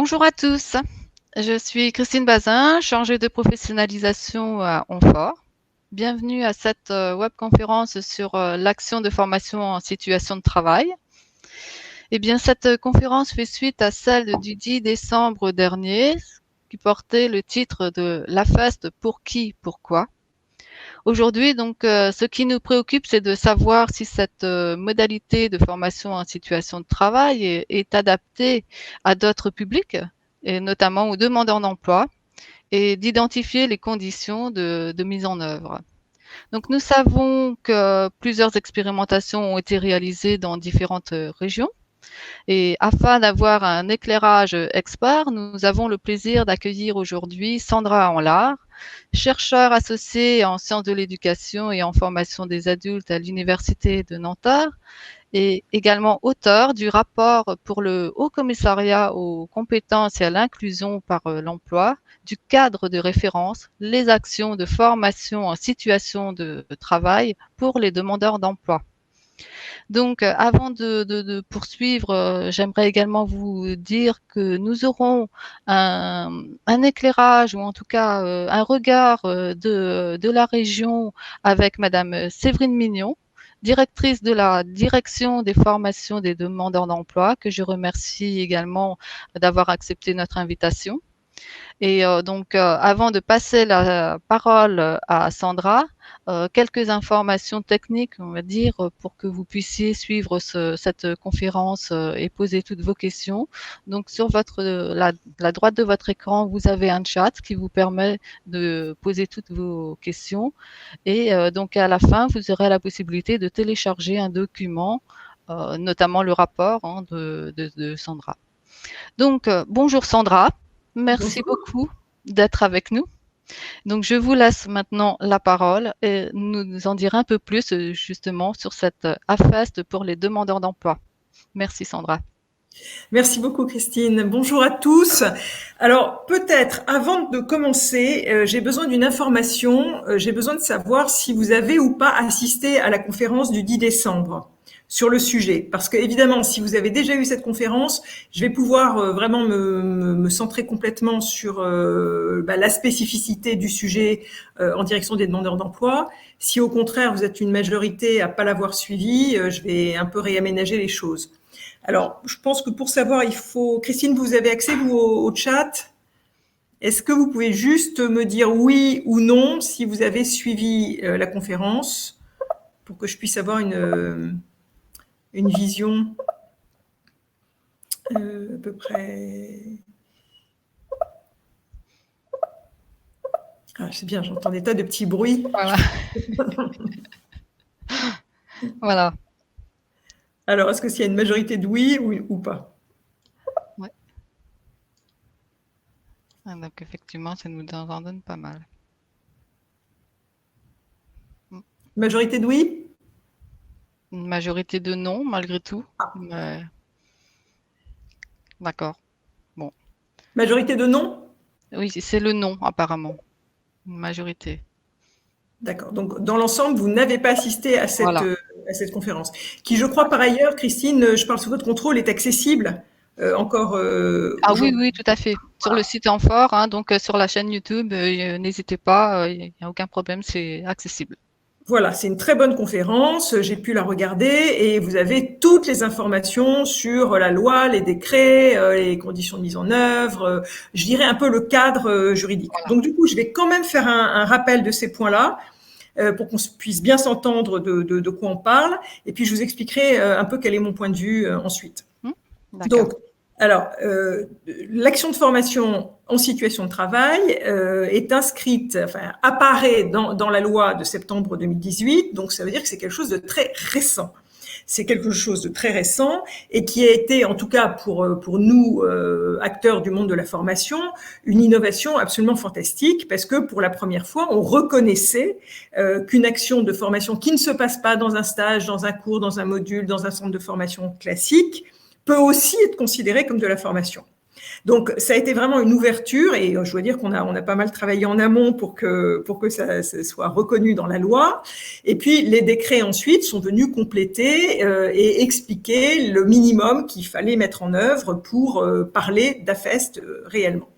Bonjour à tous, je suis Christine Bazin, chargée de professionnalisation à Onfort. Bienvenue à cette webconférence sur l'action de formation en situation de travail. Eh bien, cette conférence fait suite à celle du 10 décembre dernier, qui portait le titre de La Feste pour qui, pourquoi. Aujourd'hui, donc, ce qui nous préoccupe, c'est de savoir si cette modalité de formation en situation de travail est adaptée à d'autres publics, et notamment aux demandeurs d'emploi, et d'identifier les conditions de mise en œuvre. Donc, nous savons que plusieurs expérimentations ont été réalisées dans différentes régions. Et afin d'avoir un éclairage expert, nous avons le plaisir d'accueillir aujourd'hui Sandra Anlard, chercheure associée en sciences de l'éducation et en formation des adultes à l'Université de Nanterre et également auteure du rapport pour le Haut Commissariat aux compétences et à l'inclusion par l'emploi du cadre de référence, les actions de formation en situation de travail pour les demandeurs d'emploi. Donc, avant de poursuivre, j'aimerais également vous dire que nous aurons un éclairage ou en tout cas un regard de la région avec Madame Séverine Mignon, directrice de la direction des formations des demandeurs d'emploi, que je remercie également d'avoir accepté notre invitation. Et donc, avant de passer la parole à Sandra, quelques informations techniques, on va dire, pour que vous puissiez suivre cette conférence et poser toutes vos questions. Donc, sur la droite de votre écran, vous avez un chat qui vous permet de poser toutes vos questions. Et donc, à la fin, vous aurez la possibilité de télécharger un document, notamment le rapport de Sandra. Donc, bonjour Sandra. Merci Bonjour. beaucoup d'être avec nous. Donc, je vous laisse maintenant la parole et nous en dire un peu plus justement sur cette AFEST pour les demandeurs d'emploi. Merci Sandra. Merci beaucoup Christine. Bonjour à tous. Alors peut-être avant de commencer, j'ai besoin d'une information. J'ai besoin de savoir si vous avez ou pas assisté à la conférence du 10 décembre sur le sujet. Parce que évidemment, si vous avez déjà eu cette conférence, je vais pouvoir vraiment me centrer complètement sur la spécificité du sujet en direction des demandeurs d'emploi. Si au contraire vous êtes une majorité à pas l'avoir suivi, je vais un peu réaménager les choses. Alors, je pense que pour savoir, il faut... Christine, vous avez accès, vous, au chat? Est-ce que vous pouvez juste me dire oui ou non si vous avez suivi la conférence pour que je puisse avoir une vision à peu près... Ah, c'est bien, j'entends des tas de petits bruits. Voilà. Voilà. Alors, est-ce que s'il y a une majorité de oui ou pas? Ouais. Donc, effectivement, ça nous en donne pas mal. Majorité de oui? Une majorité de non, malgré tout. Ah. Mais... D'accord. Bon. Majorité de non? Oui, c'est le non, apparemment. Une majorité. D'accord. Donc, dans l'ensemble, vous n'avez pas assisté à Voilà. cette conférence, qui, je crois, par ailleurs, Christine, je parle sous votre contrôle, est accessible encore Ah oui, aujourd'hui. oui, tout à fait. Sur le site Amphore, hein, donc sur la chaîne YouTube, n'hésitez pas, il n'y a aucun problème, c'est accessible. Voilà, c'est une très bonne conférence, j'ai pu la regarder et vous avez toutes les informations sur la loi, les décrets, les conditions de mise en œuvre, je dirais un peu le cadre juridique. Voilà. Donc du coup, je vais quand même faire un rappel de ces points-là pour qu'on puisse bien s'entendre de quoi on parle et puis je vous expliquerai un peu quel est mon point de vue ensuite. D'accord. Donc, alors, l'action de formation en situation de travail est inscrite, enfin, apparaît dans la loi de septembre 2018, donc ça veut dire que c'est quelque chose de très récent. C'est quelque chose de très récent et qui a été, en tout cas pour nous, acteurs du monde de la formation, une innovation absolument fantastique parce que pour la première fois, on reconnaissait qu'une action de formation qui ne se passe pas dans un stage, dans un cours, dans un module, dans un centre de formation classique, peut aussi être considéré comme de la formation. Donc, ça a été vraiment une ouverture et je dois dire qu'on a pas mal travaillé en amont pour que ça soit reconnu dans la loi. Et puis, les décrets ensuite sont venus compléter et expliquer le minimum qu'il fallait mettre en œuvre pour parler d'AFEST réellement.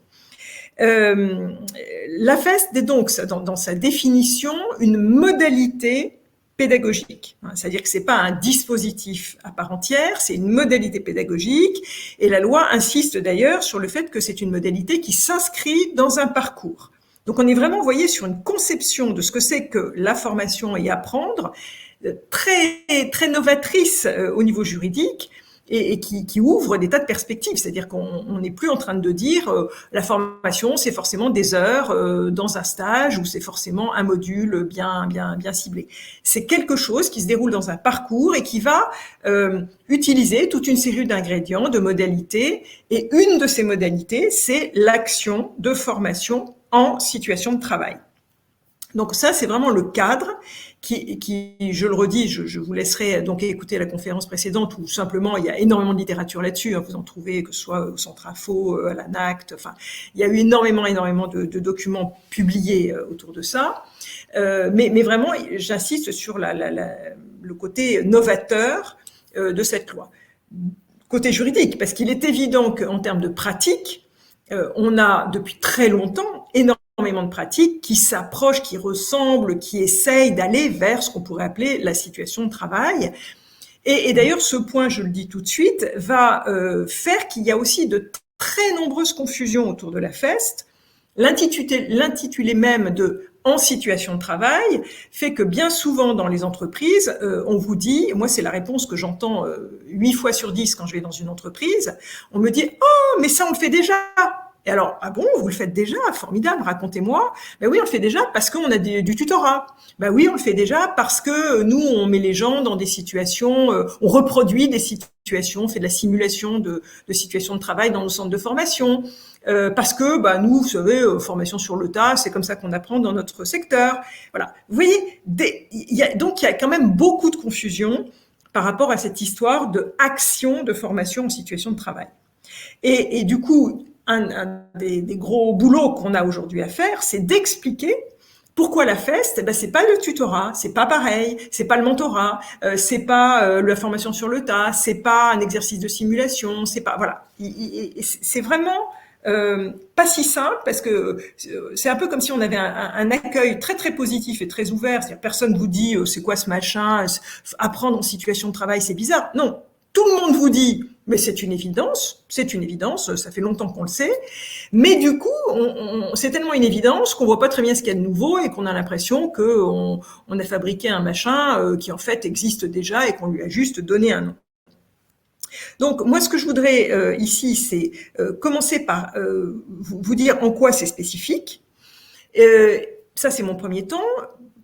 L'AFEST est donc, dans sa définition, une modalité pédagogique. C'est-à-dire que c'est pas un dispositif à part entière, c'est une modalité pédagogique. Et la loi insiste d'ailleurs sur le fait que c'est une modalité qui s'inscrit dans un parcours. Donc on est vraiment, vous voyez, sur une conception de ce que c'est que la formation et apprendre, très, très novatrice au niveau juridique, et qui ouvre des tas de perspectives. C'est-à-dire qu'on n'est plus en train de dire la formation, c'est forcément des heures dans un stage ou c'est forcément un module bien ciblé. C'est quelque chose qui se déroule dans un parcours et qui va utiliser toute une série d'ingrédients, de modalités. Et une de ces modalités, c'est l'action de formation en situation de travail. Donc ça, c'est vraiment le cadre qui, je le redis, je vous laisserai donc écouter la conférence précédente où simplement il y a énormément de littérature là-dessus. Vous en trouvez que ce soit au Centre Info, à l'ANACT. Enfin, il y a eu énormément de documents publiés autour de ça. Mais vraiment, j'insiste sur le côté novateur de cette loi. Côté juridique, parce qu'il est évident qu'en termes de pratique, on a depuis très longtemps énormément de pratiques qui s'approchent, qui ressemblent, qui essayent d'aller vers ce qu'on pourrait appeler la situation de travail. Et d'ailleurs, ce point, je le dis tout de suite, va faire qu'il y a aussi de très nombreuses confusions autour de la FEST. L'intitulé même de « en situation de travail » fait que bien souvent dans les entreprises, on vous dit, moi c'est la réponse que j'entends 8 fois sur 10 quand je vais dans une entreprise, on me dit « Oh, mais ça on le fait déjà !» Et alors, ah bon, vous le faites déjà? Formidable, racontez-moi. Ben oui, on le fait déjà parce qu'on a du tutorat. Ben oui, on le fait déjà parce que nous, on met les gens dans des situations, on reproduit des situations, on fait de la simulation de situations de travail dans nos centres de formation. Parce que nous, vous savez, formation sur le tas, c'est comme ça qu'on apprend dans notre secteur. Voilà. Vous voyez, donc il y a quand même beaucoup de confusion par rapport à cette histoire de action de formation en situation de travail. Et du coup, un des gros boulots qu'on a aujourd'hui à faire, c'est d'expliquer pourquoi la FEST, c'est pas le tutorat, c'est pas pareil, c'est pas le mentorat, c'est pas la formation sur le tas, c'est pas un exercice de simulation, c'est pas, voilà. C'est vraiment pas si simple parce que c'est un peu comme si on avait un accueil très très positif et très ouvert. C'est-à-dire personne vous dit c'est quoi ce machin, apprendre en situation de travail c'est bizarre. Non, tout le monde vous dit mais c'est une évidence, ça fait longtemps qu'on le sait. Mais du coup, c'est tellement une évidence qu'on voit pas très bien ce qu'il y a de nouveau et qu'on a l'impression qu'on a fabriqué un machin qui en fait existe déjà et qu'on lui a juste donné un nom. Donc moi, ce que je voudrais ici, c'est commencer par vous dire en quoi c'est spécifique. Ça, c'est mon premier temps.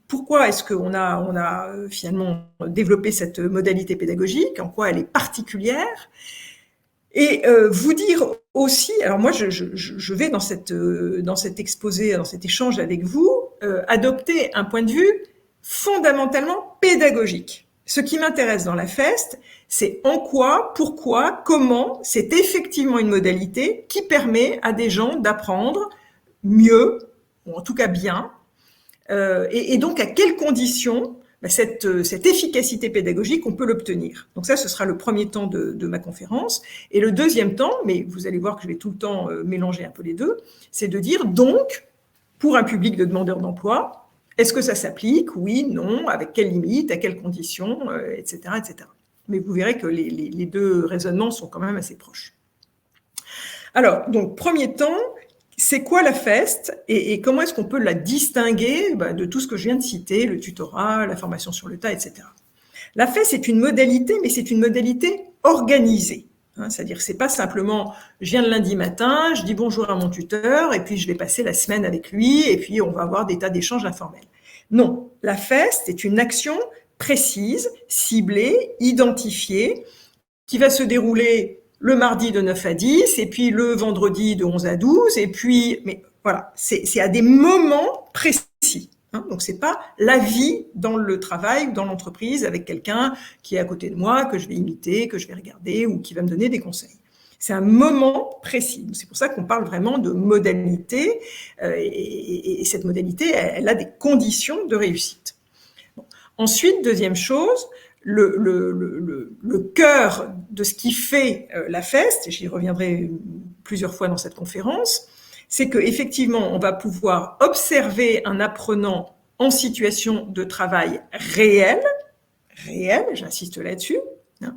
Pourquoi est-ce qu'on a finalement développé cette modalité pédagogique? En quoi elle est particulière? Et vous dire aussi, alors moi je vais dans cet exposé, dans cet échange avec vous, adopter un point de vue fondamentalement pédagogique. Ce qui m'intéresse dans la FEST, c'est en quoi, pourquoi, comment, c'est effectivement une modalité qui permet à des gens d'apprendre mieux, ou en tout cas bien, et donc à quelles conditions cette efficacité pédagogique on peut l'obtenir. Donc ça, ce sera le premier temps de ma conférence. Et le deuxième temps, mais vous allez voir que je vais tout le temps mélanger un peu les deux, c'est de dire donc, pour un public de demandeurs d'emploi, est-ce que ça s'applique? Oui, non, avec quelles limites, à quelles conditions, etc., etc. Mais vous verrez que les deux raisonnements sont quand même assez proches. Alors, donc, premier temps, c'est quoi la FEST et comment est-ce qu'on peut la distinguer de tout ce que je viens de citer, le tutorat, la formation sur le tas, etc. La FEST, c'est une modalité, mais c'est une modalité organisée. C'est-à-dire que c'est pas simplement je viens le lundi matin, je dis bonjour à mon tuteur et puis je vais passer la semaine avec lui et puis on va avoir des tas d'échanges informels. Non, la FEST est une action précise, ciblée, identifiée, qui va se dérouler le mardi de 9 à 10, et puis le vendredi de 11 à 12, et puis, mais voilà, c'est à des moments précis. Donc c'est pas la vie dans le travail, dans l'entreprise, avec quelqu'un qui est à côté de moi, que je vais imiter, que je vais regarder, ou qui va me donner des conseils. C'est un moment précis. C'est pour ça qu'on parle vraiment de modalité, et cette modalité, elle a des conditions de réussite. Bon. Ensuite, deuxième chose, le cœur de ce qui fait la FEST, et j'y reviendrai plusieurs fois dans cette conférence, c'est qu'effectivement, on va pouvoir observer un apprenant en situation de travail réel, j'insiste là-dessus, hein,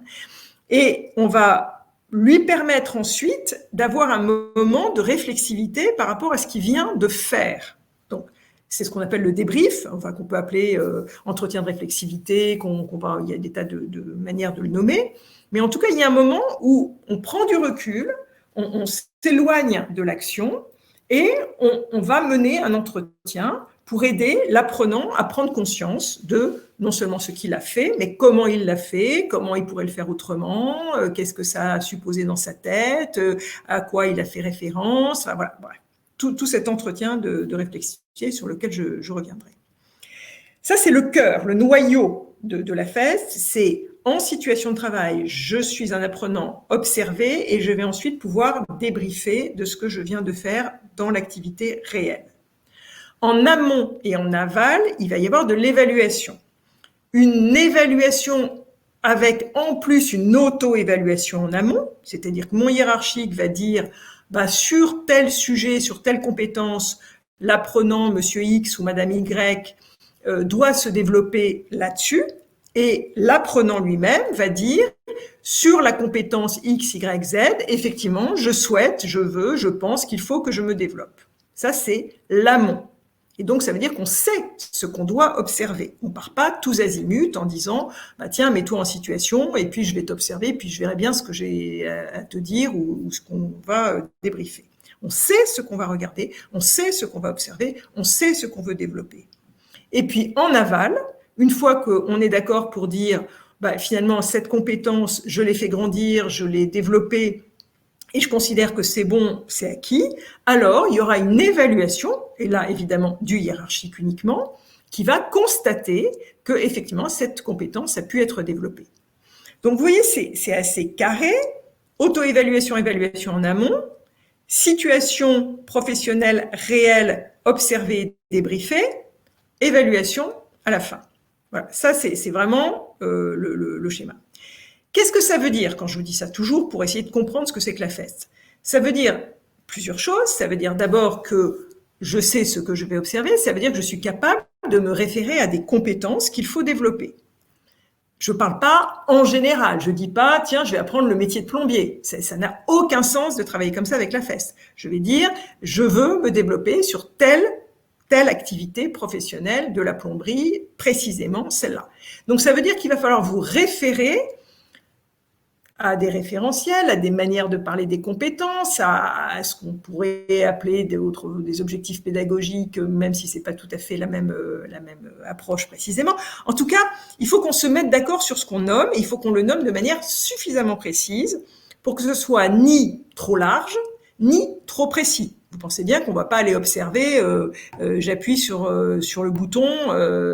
et on va lui permettre ensuite d'avoir un moment de réflexivité par rapport à ce qu'il vient de faire. Donc, c'est ce qu'on appelle le débrief, enfin, qu'on peut appeler entretien de réflexivité, il y a des tas de manières de le nommer. Mais en tout cas, il y a un moment où on prend du recul, on s'éloigne de l'action et on va mener un entretien pour aider l'apprenant à prendre conscience de non seulement ce qu'il a fait, mais comment il l'a fait, comment il pourrait le faire autrement, qu'est-ce que ça a supposé dans sa tête, à quoi il a fait référence, enfin, voilà, bref. Tout cet entretien de réflexivité sur lequel je reviendrai. Ça, c'est le cœur, le noyau de la FEST, c'est en situation de travail, je suis un apprenant observé et je vais ensuite pouvoir débriefer de ce que je viens de faire dans l'activité réelle. En amont et en aval, il va y avoir de l'évaluation. Une évaluation avec en plus une auto-évaluation en amont, c'est-à-dire que mon hiérarchique va dire sur tel sujet, sur telle compétence, l'apprenant, monsieur X ou madame Y, doit se développer là-dessus, et l'apprenant lui-même va dire sur la compétence X, Y, Z, effectivement, je souhaite, je veux, je pense qu'il faut que je me développe. Ça, c'est l'amont. Et donc, ça veut dire qu'on sait ce qu'on doit observer. On ne part pas tous azimuts en disant tiens, mets-toi en situation et puis je vais t'observer, puis je verrai bien ce que j'ai à te dire ou ce qu'on va débriefer. On sait ce qu'on va regarder, on sait ce qu'on va observer, on sait ce qu'on veut développer. Et puis, en aval, une fois qu'on est d'accord pour dire finalement, cette compétence, je l'ai fait grandir, je l'ai développée, et je considère que c'est bon, c'est acquis, alors il y aura une évaluation, et là évidemment du hiérarchique uniquement, qui va constater que effectivement cette compétence a pu être développée. Donc vous voyez, c'est assez carré, auto-évaluation, évaluation en amont, situation professionnelle réelle, observée, débriefée, évaluation à la fin. Voilà, ça c'est vraiment le schéma. Qu'est-ce que ça veut dire quand je vous dis ça toujours pour essayer de comprendre ce que c'est que la FEST? Ça veut dire plusieurs choses. Ça veut dire d'abord que je sais ce que je vais observer. Ça veut dire que je suis capable de me référer à des compétences qu'il faut développer. Je ne parle pas en général. Je ne dis pas, tiens, je vais apprendre le métier de plombier. Ça n'a aucun sens de travailler comme ça avec la FEST. Je vais dire, je veux me développer sur telle activité professionnelle de la plomberie, précisément celle-là. Donc ça veut dire qu'il va falloir vous référer à des référentiels, à des manières de parler des compétences, à ce qu'on pourrait appeler des objectifs pédagogiques, même si c'est pas tout à fait la même approche précisément. En tout cas, il faut qu'on se mette d'accord sur ce qu'on nomme, et il faut qu'on le nomme de manière suffisamment précise pour que ce soit ni trop large, ni trop précis. Vous pensez bien qu'on ne va pas aller observer, j'appuie sur le bouton,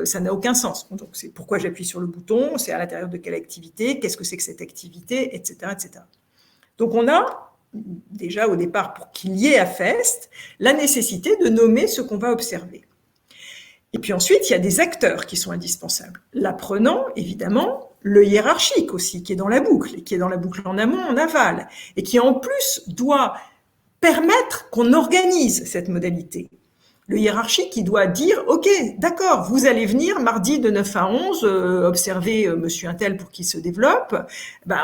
ça n'a aucun sens. Donc c'est pourquoi j'appuie sur le bouton, c'est à l'intérieur de quelle activité, qu'est-ce que c'est que cette activité, etc., etc. Donc on a déjà au départ, pour qu'il y ait à FEST, la nécessité de nommer ce qu'on va observer. Et puis ensuite, il y a des acteurs qui sont indispensables. L'apprenant, évidemment, le hiérarchique aussi, qui est dans la boucle, et qui est dans la boucle en amont, en aval, et qui en plus doit permettre qu'on organise cette modalité. Le hiérarchique qui doit dire, ok, d'accord, vous allez venir mardi de 9 à 11, observer monsieur Untel pour qu'il se développe.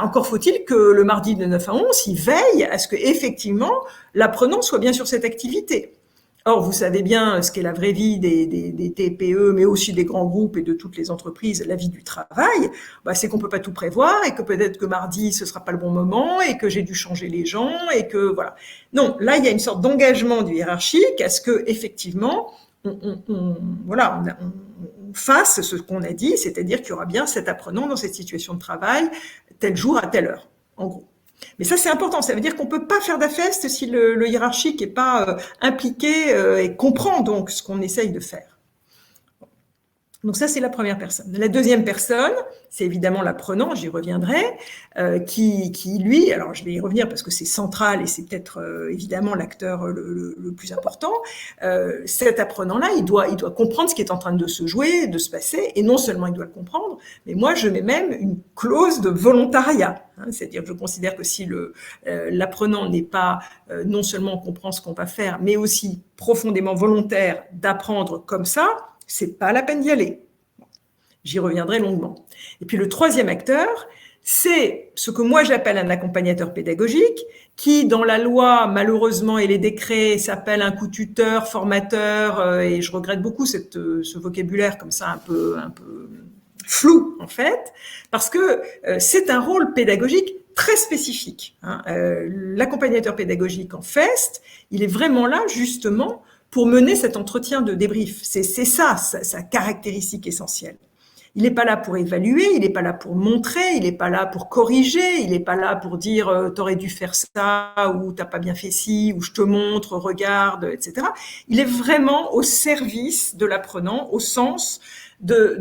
Encore faut-il que le mardi de 9 à 11, il veille à ce que effectivement l'apprenant soit bien sur cette activité. Or, vous savez bien ce qu'est la vraie vie des TPE, mais aussi des grands groupes et de toutes les entreprises, la vie du travail, c'est qu'on peut pas tout prévoir et que peut-être que mardi, ce sera pas le bon moment et que j'ai dû changer les gens et que voilà. Non, là, il y a une sorte d'engagement du hiérarchique à ce que, effectivement, on fasse ce qu'on a dit, c'est-à-dire qu'il y aura bien cet apprenant dans cette situation de travail, tel jour à telle heure, en gros. Mais ça, c'est important. Ça veut dire qu'on peut pas faire d'AFEST si le hiérarchique est pas impliqué et comprend donc ce qu'on essaye de faire. Donc ça, c'est la première personne. La deuxième personne, c'est évidemment l'apprenant, j'y reviendrai, qui lui, alors je vais y revenir parce que c'est central et c'est peut-être évidemment l'acteur le plus important. Cet apprenant-là, il doit comprendre ce qui est en train de se jouer, de se passer, et non seulement il doit le comprendre, mais moi je mets même une clause de volontariat. C'est-à-dire que je considère que si l'apprenant n'est pas non seulement comprend ce qu'on va faire, mais aussi profondément volontaire d'apprendre comme ça, c'est pas la peine d'y aller. J'y reviendrai longuement. Et puis le troisième acteur, c'est ce que moi j'appelle un accompagnateur pédagogique, qui dans la loi, malheureusement, et les décrets s'appelle un coup tuteur, formateur, et je regrette beaucoup ce vocabulaire comme ça un peu flou en fait, parce que c'est un rôle pédagogique très spécifique. L'accompagnateur pédagogique en FEST, il est vraiment là justement pour mener cet entretien de débrief. C'est ça, sa caractéristique essentielle. Il n'est pas là pour évaluer, il n'est pas là pour montrer, il n'est pas là pour corriger, il n'est pas là pour dire t'aurais dû faire ça ou t'as pas bien fait ci ou je te montre, regarde, etc. Il est vraiment au service de l'apprenant, au sens de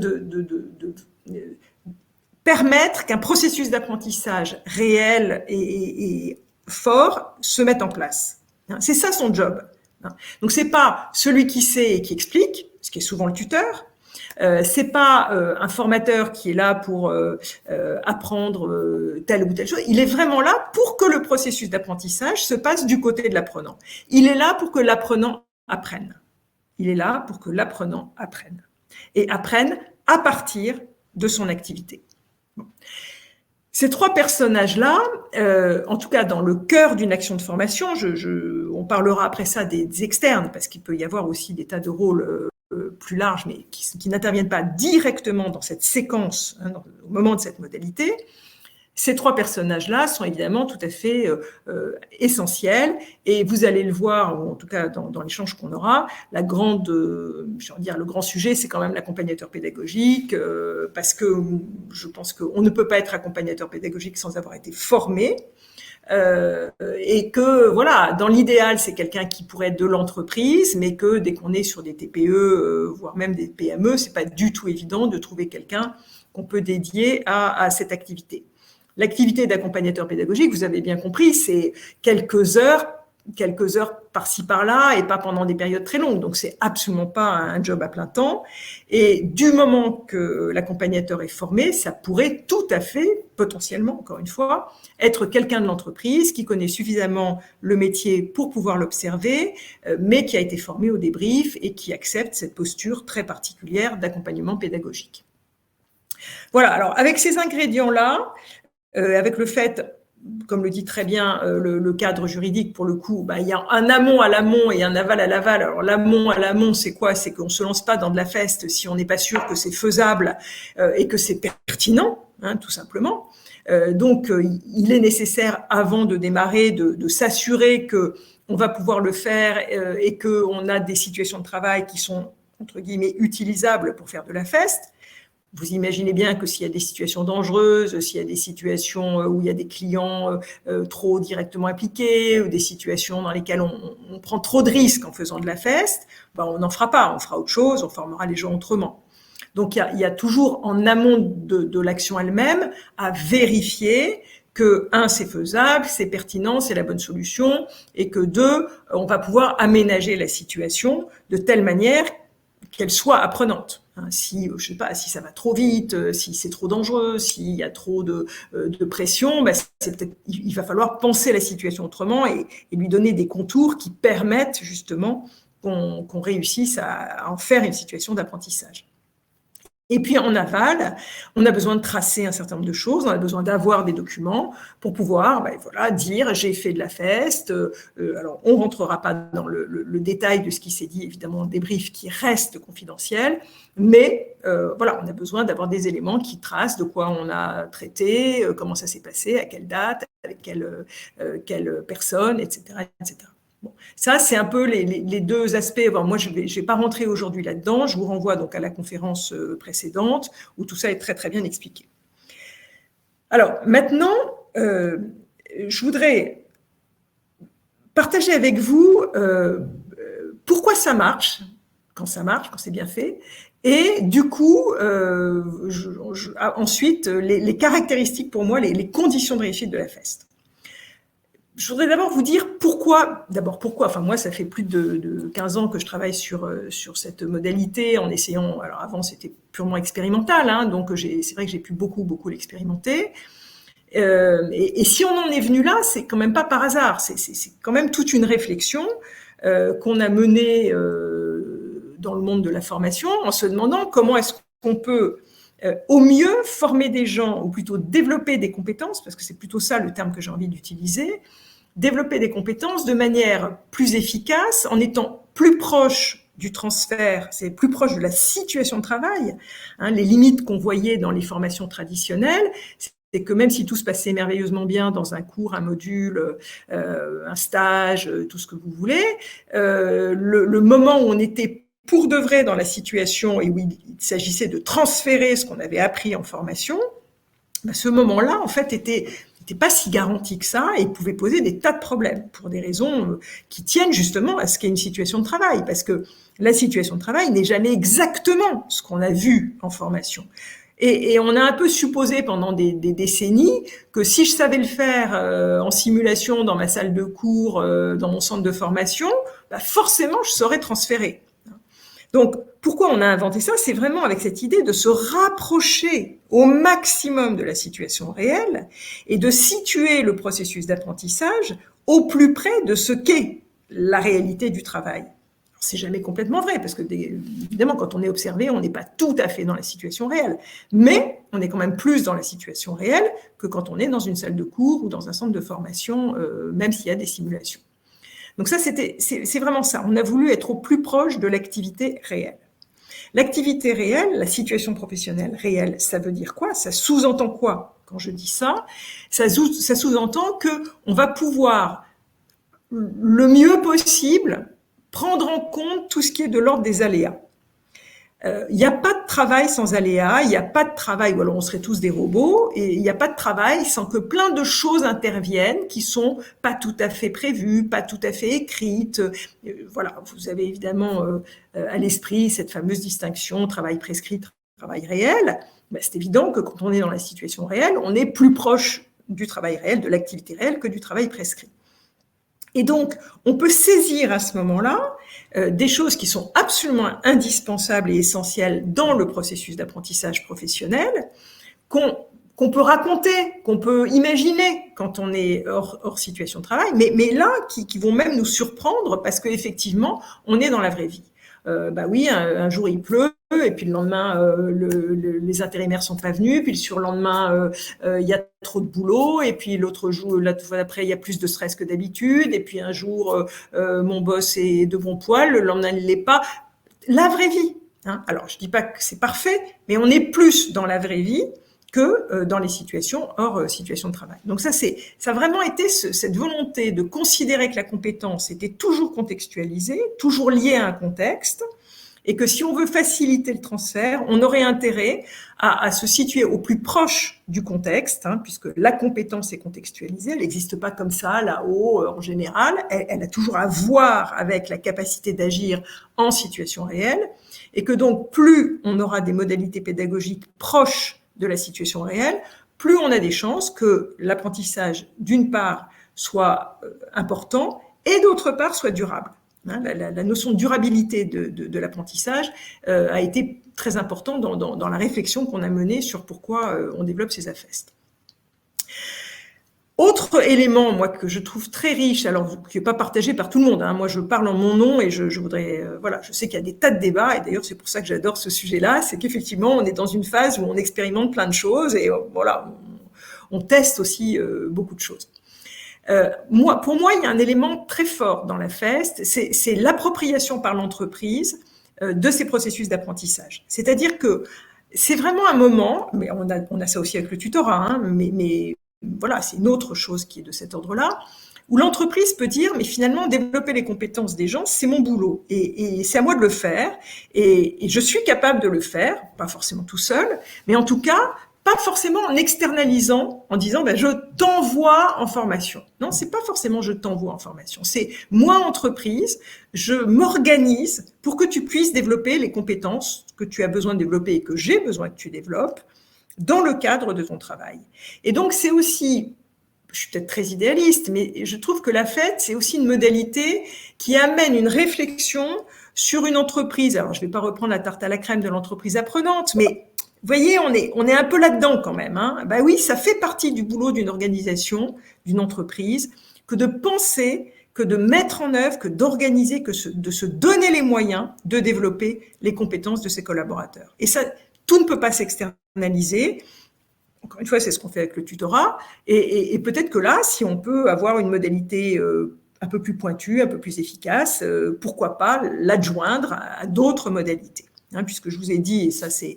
permettre qu'un processus d'apprentissage réel et fort se mette en place. C'est ça son job. Donc c'est pas celui qui sait et qui explique, ce qui est souvent le tuteur. C'est pas un formateur qui est là pour apprendre telle ou telle chose. Il est vraiment là pour que le processus d'apprentissage se passe du côté de l'apprenant. Il est là pour que l'apprenant apprenne. Il est là pour que l'apprenant apprenne. Et apprenne à partir de son activité. Bon. Ces trois personnages-là, en tout cas dans le cœur d'une action de formation, on parlera après ça des externes, parce qu'il peut y avoir aussi des tas de rôles plus larges, mais qui n'interviennent pas directement dans cette séquence, au moment de cette modalité. Ces trois personnages-là sont évidemment tout à fait essentiels, et vous allez le voir, ou en tout cas dans l'échange qu'on aura, le grand sujet, c'est quand même l'accompagnateur pédagogique, parce que je pense qu'on ne peut pas être accompagnateur pédagogique sans avoir été formé, et que voilà, dans l'idéal, c'est quelqu'un qui pourrait être de l'entreprise, mais que dès qu'on est sur des TPE, voire même des PME, c'est pas du tout évident de trouver quelqu'un qu'on peut dédier à cette activité. L'activité d'accompagnateur pédagogique, vous avez bien compris, c'est quelques heures par-ci par-là et pas pendant des périodes très longues. Donc, c'est absolument pas un job à plein temps. Et du moment que l'accompagnateur est formé, ça pourrait tout à fait, potentiellement, encore une fois, être quelqu'un de l'entreprise qui connaît suffisamment le métier pour pouvoir l'observer, mais qui a été formé au débrief et qui accepte cette posture très particulière d'accompagnement pédagogique. Voilà. Alors, avec ces ingrédients-là, avec le fait, comme le dit très bien le cadre juridique, pour le coup, il y a un amont à l'amont et un aval à l'aval. Alors l'amont à l'amont, c'est quoi? C'est qu'on se lance pas dans de la feste si on n'est pas sûr que c'est faisable et que c'est pertinent, tout simplement. Donc il est nécessaire, avant de démarrer, de s'assurer que on va pouvoir le faire et que on a des situations de travail qui sont entre guillemets utilisables pour faire de la feste. Vous imaginez bien que s'il y a des situations dangereuses, s'il y a des situations où il y a des clients trop directement impliqués, ou des situations dans lesquelles on prend trop de risques en faisant de la feste, on n'en fera pas, on fera autre chose, on formera les gens autrement. Donc il y a toujours en amont de l'action elle-même à vérifier que, un, c'est faisable, c'est pertinent, c'est la bonne solution, et que deux, on va pouvoir aménager la situation de telle manière qu'elle soit apprenante. Si, je sais pas, si ça va trop vite, si c'est trop dangereux, s'il y a trop de pression, c'est peut-être, il va falloir penser la situation autrement et lui donner des contours qui permettent justement qu'on réussisse à en faire une situation d'apprentissage. Et puis en aval, on a besoin de tracer un certain nombre de choses, on a besoin d'avoir des documents pour pouvoir dire j'ai fait de la feste. Alors on ne rentrera pas dans le détail de ce qui s'est dit, évidemment, le débrief qui reste confidentiel, mais on a besoin d'avoir des éléments qui tracent de quoi on a traité, comment ça s'est passé, à quelle date, avec quelle personne, etc., etc. Bon, ça, c'est un peu les deux aspects. Moi, je vais pas rentrer aujourd'hui là-dedans. Je vous renvoie donc à la conférence précédente où tout ça est très, très bien expliqué. Alors, maintenant, je voudrais partager avec vous pourquoi ça marche quand ça marche, quand c'est bien fait. Et du coup, ensuite, les caractéristiques pour moi, les conditions de réussite de la FEST. Je voudrais d'abord vous dire pourquoi. D'abord, pourquoi. Enfin, moi, ça fait plus de 15 ans que je travaille sur cette modalité en essayant. Alors, avant, c'était purement expérimental, hein, donc c'est vrai que j'ai pu beaucoup l'expérimenter. Et si on en est venu là, c'est quand même pas par hasard. C'est quand même toute une réflexion qu'on a menée dans le monde de la formation en se demandant comment est-ce qu'on peut au mieux former des gens, ou plutôt développer des compétences, parce que c'est plutôt ça le terme que j'ai envie d'utiliser, développer des compétences de manière plus efficace, en étant plus proche du transfert, c'est plus proche de la situation de travail. Hein, les limites qu'on voyait dans les formations traditionnelles, c'est que même si tout se passait merveilleusement bien dans un cours, un module, un stage, tout ce que vous voulez, le moment où on était pour de vrai dans la situation et où il s'agissait de transférer ce qu'on avait appris en formation, ben ce moment-là, en fait, n'était pas si garanti que ça et pouvait poser des tas de problèmes pour des raisons qui tiennent justement à ce qu'est une situation de travail, parce que la situation de travail n'est jamais exactement ce qu'on a vu en formation. Et on a un peu supposé pendant des décennies que si je savais le faire en simulation dans ma salle de cours, dans mon centre de formation, bah forcément je saurais transférer. Donc, pourquoi on a inventé ça? C'est vraiment avec cette idée de se rapprocher au maximum de la situation réelle et de situer le processus d'apprentissage au plus près de ce qu'est la réalité du travail. C'est jamais complètement vrai, parce que évidemment, quand on est observé, on n'est pas tout à fait dans la situation réelle. Mais on est quand même plus dans la situation réelle que quand on est dans une salle de cours ou dans un centre de formation, même s'il y a des simulations. Donc ça, c'est vraiment ça. On a voulu être au plus proche de l'activité réelle. L'activité réelle, la situation professionnelle réelle, ça veut dire quoi? Ça sous-entend quoi quand je dis ça? Ça sous-entend qu'on va pouvoir le mieux possible prendre en compte tout ce qui est de l'ordre des aléas. Il n'y a pas de travail sans aléas, il n'y a pas de travail, ou alors on serait tous des robots, et il n'y a pas de travail sans que plein de choses interviennent qui sont pas tout à fait prévues, pas tout à fait écrites. Voilà, vous avez évidemment à l'esprit cette fameuse distinction travail prescrit, travail réel. Ben, c'est évident que quand on est dans la situation réelle, on est plus proche du travail réel, de l'activité réelle, que du travail prescrit. Et donc, on peut saisir à ce moment-là des choses qui sont absolument indispensables et essentielles dans le processus d'apprentissage professionnel, qu'on peut raconter, qu'on peut imaginer quand on est hors situation de travail, mais là, qui vont même nous surprendre parce qu'effectivement, on est dans la vraie vie. Bah oui, un jour il pleut, et puis le lendemain les intérimaires sont pas venus, puis le surlendemain il y a trop de boulot, et puis l'autre jour, la fois d'après, il y a plus de stress que d'habitude, et puis un jour mon boss est de bon poil, le lendemain il l'est pas. La vraie vie. Hein. Alors je dis pas que c'est parfait, mais on est plus dans la vraie vie que dans les situations hors situation de travail. Donc ça a vraiment été cette volonté de considérer que la compétence était toujours contextualisée, toujours liée à un contexte, et que si on veut faciliter le transfert, on aurait intérêt à se situer au plus proche du contexte, hein, puisque la compétence est contextualisée, elle n'existe pas comme ça là-haut en général, elle a toujours à voir avec la capacité d'agir en situation réelle, et que donc plus on aura des modalités pédagogiques proches de la situation réelle, plus on a des chances que l'apprentissage, d'une part, soit important et d'autre part, soit durable. Hein, la notion de durabilité de l'apprentissage a été très importante dans la réflexion qu'on a menée sur pourquoi on développe ces AFEST. Autre élément, moi, que je trouve très riche, alors qui n'est pas partagé par tout le monde, hein, moi je parle en mon nom et je voudrais, voilà, je sais qu'il y a des tas de débats, et d'ailleurs c'est pour ça que j'adore ce sujet-là, c'est qu'effectivement on est dans une phase où on expérimente plein de choses, et voilà, on teste aussi beaucoup de choses. Pour moi, il y a un élément très fort dans la FEST, c'est l'appropriation par l'entreprise de ces processus d'apprentissage. C'est-à-dire que c'est vraiment un moment, mais on a ça aussi avec le tutorat, hein, mais voilà, c'est une autre chose qui est de cet ordre-là, où l'entreprise peut dire, mais finalement, développer les compétences des gens, c'est mon boulot, et c'est à moi de le faire, et je suis capable de le faire, pas forcément tout seul, mais en tout cas, pas forcément en externalisant, en disant je t'envoie en formation. Non, c'est pas forcément je t'envoie en formation. C'est moi, entreprise, je m'organise pour que tu puisses développer les compétences que tu as besoin de développer et que j'ai besoin que tu développes dans le cadre de ton travail. Et donc, c'est aussi, je suis peut-être très idéaliste, mais je trouve que la fête, c'est aussi une modalité qui amène une réflexion sur une entreprise. Alors, je ne vais pas reprendre la tarte à la crème de l'entreprise apprenante, mais vous voyez, on est un peu là-dedans quand même. Oui, ça fait partie du boulot d'une organisation, d'une entreprise, que de penser, que de mettre en œuvre, que d'organiser, de se donner les moyens de développer les compétences de ses collaborateurs. Et ça, tout ne peut pas s'externaliser. Encore une fois, c'est ce qu'on fait avec le tutorat. Et peut-être que là, si on peut avoir une modalité un peu plus pointue, un peu plus efficace, pourquoi pas l'adjoindre à d'autres modalités. Puisque je vous ai dit, et ça c'est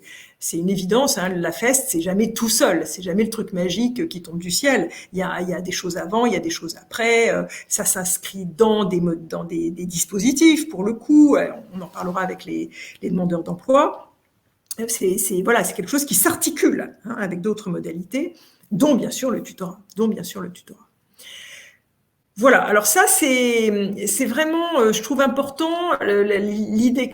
une évidence, la feste, c'est jamais tout seul, c'est jamais le truc magique qui tombe du ciel. Il y a des choses avant, il y a des choses après, ça s'inscrit dans des dispositifs, pour le coup, on en parlera avec les demandeurs d'emploi. C'est quelque chose qui s'articule avec d'autres modalités, dont bien sûr le tutorat. Voilà, alors ça, c'est vraiment, je trouve important, l'idée,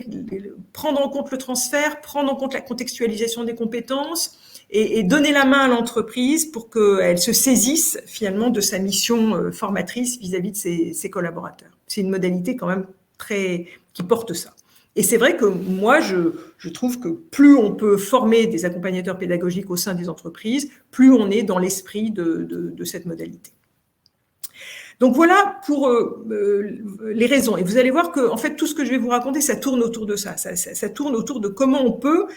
prendre en compte le transfert, prendre en compte la contextualisation des compétences et donner la main à l'entreprise pour qu'elle se saisisse finalement de sa mission formatrice vis-à-vis de ses collaborateurs. C'est une modalité quand même qui porte ça. Et c'est vrai que moi, je trouve que plus on peut former des accompagnateurs pédagogiques au sein des entreprises, plus on est dans l'esprit de cette modalité. Donc voilà pour les raisons. Et vous allez voir que en fait, tout ce que je vais vous raconter, ça tourne autour de ça. Ça tourne autour de comment on peut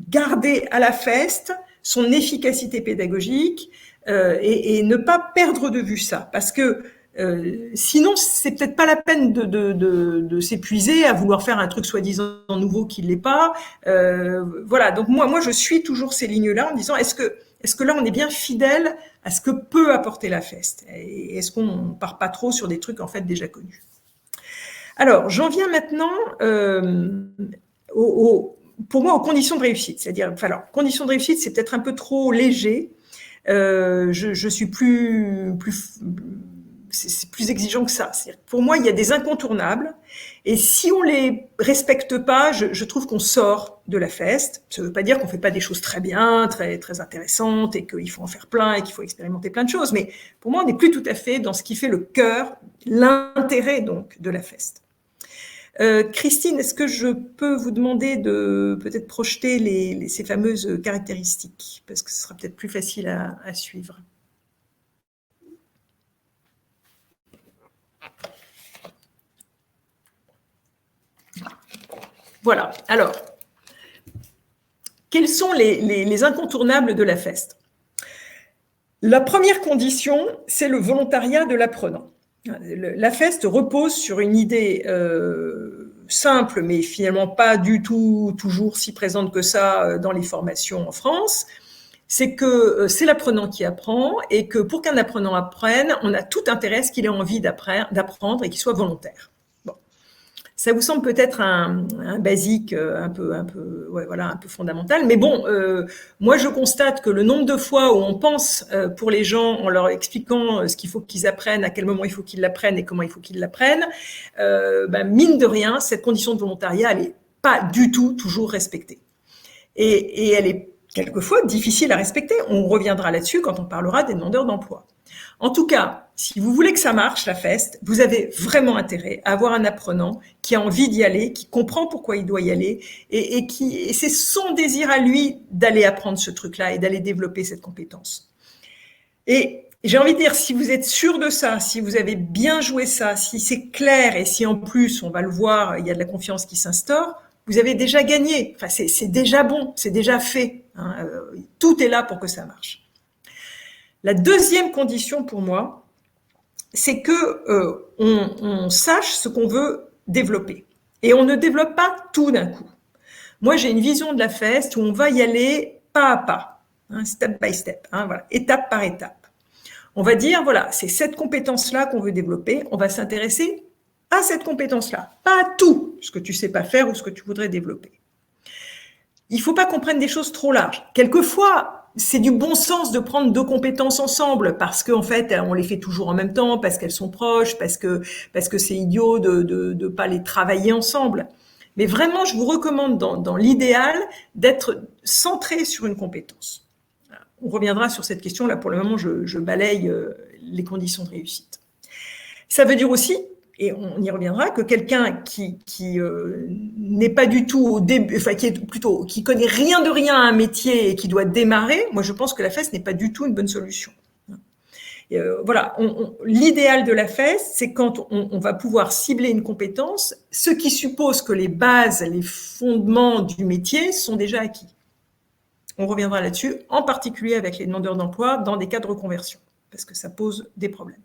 garder à la feste son efficacité pédagogique et ne pas perdre de vue ça. Parce que sinon, c'est peut-être pas la peine de s'épuiser à vouloir faire un truc soi-disant nouveau qui l'est pas. Voilà. Donc moi, je suis toujours ces lignes-là en disant est-ce que là, on est bien fidèle à ce que peut apporter la feste? Et est-ce qu'on ne part pas trop sur des trucs en fait déjà connus? Alors, j'en viens maintenant pour moi aux conditions de réussite. C'est-à-dire, conditions de réussite, c'est peut-être un peu trop léger. Je suis c'est plus exigeant que ça. Pour moi, il y a des incontournables. Et si on les respecte pas, je trouve qu'on sort de la feste. Ça ne veut pas dire qu'on fait pas des choses très bien, très, très intéressantes et qu'il faut en faire plein et qu'il faut expérimenter plein de choses. Mais pour moi, on n'est plus tout à fait dans ce qui fait le cœur, l'intérêt donc de la feste. Christine, est-ce que je peux vous demander de peut-être projeter ces fameuses caractéristiques? Parce que ce sera peut-être plus facile à suivre. Voilà. Alors, quels sont les incontournables de la feste? La première condition, c'est le volontariat de l'apprenant. La feste repose sur une idée simple, mais finalement pas du tout toujours si présente que ça dans les formations en France. C'est que c'est l'apprenant qui apprend et que pour qu'un apprenant apprenne, on a tout intérêt à ce qu'il ait envie d'apprendre et qu'il soit volontaire. Ça vous semble peut-être un basique un peu fondamental, mais bon, moi je constate que le nombre de fois où on pense pour les gens en leur expliquant ce qu'il faut qu'ils apprennent, à quel moment il faut qu'ils l'apprennent et comment il faut qu'ils l'apprennent, mine de rien, cette condition de volontariat, elle est pas du tout toujours respectée. Et elle est quelquefois difficile à respecter. On reviendra là-dessus quand on parlera des demandeurs d'emploi. En tout cas, si vous voulez que ça marche, la feste, vous avez vraiment intérêt à avoir un apprenant qui a envie d'y aller, qui comprend pourquoi il doit y aller et c'est son désir à lui d'aller apprendre ce truc-là et d'aller développer cette compétence. Et j'ai envie de dire, si vous êtes sûr de ça, si vous avez bien joué ça, si c'est clair et si en plus, on va le voir, il y a de la confiance qui s'instaure, vous avez déjà gagné. Enfin, c'est déjà bon, c'est déjà fait. Tout est là pour que ça marche. La deuxième condition pour moi, c'est que on sache ce qu'on veut développer. Et on ne développe pas tout d'un coup. Moi, j'ai une vision de la feste où on va y aller pas à pas, step by step, voilà, étape par étape. On va dire, voilà, c'est cette compétence-là qu'on veut développer. On va s'intéresser à cette compétence-là, pas à tout ce que tu sais pas faire ou ce que tu voudrais développer. Il faut pas qu'on prenne des choses trop larges. Quelquefois, c'est du bon sens de prendre deux compétences ensemble parce qu'en fait, on les fait toujours en même temps, parce qu'elles sont proches, parce que c'est idiot de pas les travailler ensemble. Mais vraiment, je vous recommande dans l'idéal d'être centré sur une compétence. On reviendra sur cette question. Là, pour le moment, je balaye les conditions de réussite. Ça veut dire aussi, et on y reviendra, que quelqu'un qui n'est pas du tout au début, enfin qui connaît rien de rien à un métier et qui doit démarrer, moi je pense que la FES n'est pas du tout une bonne solution. Voilà, l'idéal de la FES, c'est quand on va pouvoir cibler une compétence, ce qui suppose que les bases, les fondements du métier sont déjà acquis. On reviendra là-dessus, en particulier avec les demandeurs d'emploi dans des cas de reconversion, parce que ça pose des problèmes.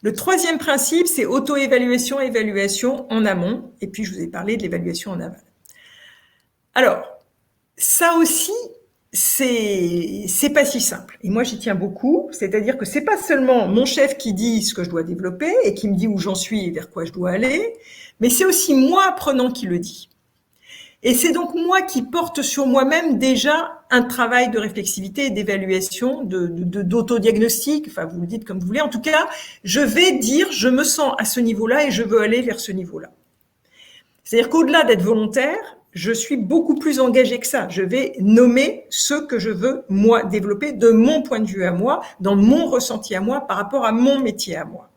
Le troisième principe, c'est auto-évaluation, évaluation en amont. Et puis, je vous ai parlé de l'évaluation en aval. Alors, ça aussi, c'est pas si simple. Et moi, j'y tiens beaucoup. C'est-à-dire que c'est pas seulement mon chef qui dit ce que je dois développer et qui me dit où j'en suis et vers quoi je dois aller, mais c'est aussi moi, apprenant, qui le dit. Et c'est donc moi qui porte sur moi-même déjà un travail de réflexivité et d'évaluation, d'autodiagnostic, enfin vous le dites comme vous voulez. En tout cas, je vais dire, je me sens à ce niveau-là et je veux aller vers ce niveau-là. C'est-à-dire qu'au-delà d'être volontaire, je suis beaucoup plus engagée que ça. Je vais nommer ce que je veux, moi, développer de mon point de vue à moi, dans mon ressenti à moi, par rapport à mon métier à moi.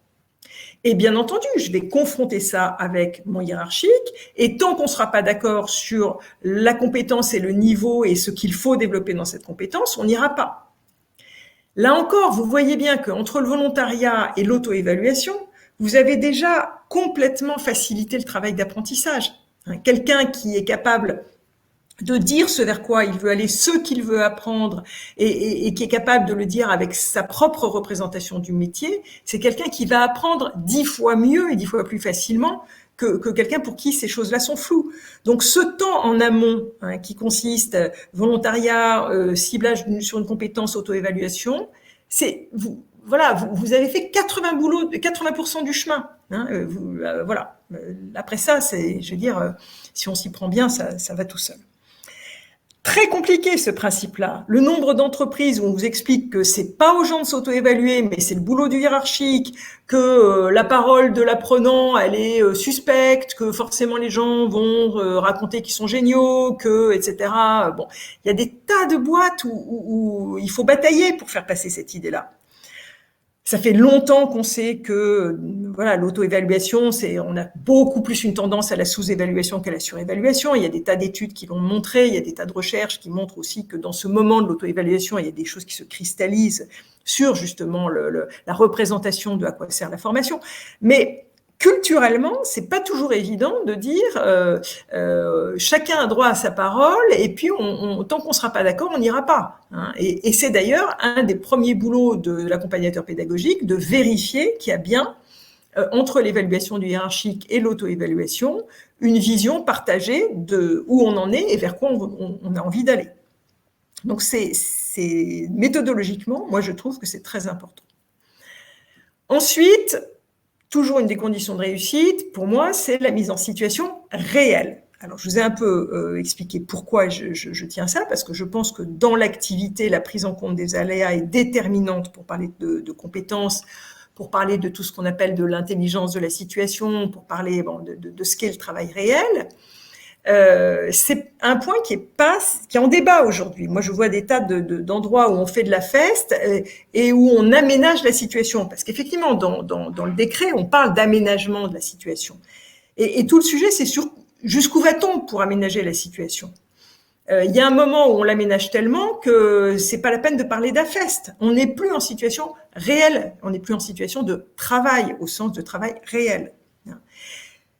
Et bien entendu, je vais confronter ça avec mon hiérarchique, et tant qu'on ne sera pas d'accord sur la compétence et le niveau et ce qu'il faut développer dans cette compétence, on n'ira pas. Là encore, vous voyez bien qu'entre le volontariat et l'auto-évaluation, vous avez déjà complètement facilité le travail d'apprentissage. Quelqu'un qui est capable de dire ce vers quoi il veut aller, ce qu'il veut apprendre, et qui est capable de le dire avec sa propre représentation du métier, c'est quelqu'un qui va apprendre 10 fois mieux et 10 fois plus facilement que quelqu'un pour qui ces choses-là sont floues. Donc ce temps en amont, qui consiste volontariat, ciblage sur une compétence, auto-évaluation, c'est vous avez fait 80% du chemin. Voilà. Après ça, je veux dire, si on s'y prend bien, ça va tout seul. Très compliqué ce principe-là. Le nombre d'entreprises où on vous explique que c'est pas aux gens de s'auto-évaluer, mais c'est le boulot du hiérarchique, que la parole de l'apprenant elle est suspecte, que forcément les gens vont raconter qu'ils sont géniaux, que etc. Bon, il y a des tas de boîtes où il faut batailler pour faire passer cette idée-là. Ça fait longtemps qu'on sait que voilà, l'auto-évaluation, on a beaucoup plus une tendance à la sous-évaluation qu'à la surévaluation. Il y a des tas d'études qui l'ont montré, il y a des tas de recherches qui montrent aussi que dans ce moment de l'auto-évaluation, il y a des choses qui se cristallisent sur justement la représentation de à quoi sert la formation. Mais culturellement, c'est pas toujours évident de dire chacun a droit à sa parole et puis tant qu'on sera pas d'accord, on n'ira pas. Et c'est d'ailleurs un des premiers boulots de l'accompagnateur pédagogique de vérifier qu'il y a bien entre l'évaluation du hiérarchique et l'auto-évaluation une vision partagée de où on en est et vers quoi on a envie d'aller. Donc c'est méthodologiquement, moi je trouve que c'est très important. Ensuite, toujours une des conditions de réussite, pour moi, c'est la mise en situation réelle. Alors, je vous ai un peu expliqué pourquoi je tiens ça, parce que je pense que dans l'activité, la prise en compte des aléas est déterminante pour parler de compétences, pour parler de tout ce qu'on appelle de l'intelligence de la situation, pour parler de ce qu'est le travail réel. C'est un point qui est en débat aujourd'hui. Moi, je vois des tas d'endroits où on fait de la feste et où on aménage la situation. Parce qu'effectivement, dans le décret, on parle d'aménagement de la situation. Et tout le sujet, c'est jusqu'où va-t-on pour aménager la situation. Il y a un moment où on l'aménage tellement que c'est pas la peine de parler d'affest. On n'est plus en situation réelle. On n'est plus en situation de travail, au sens de travail réel.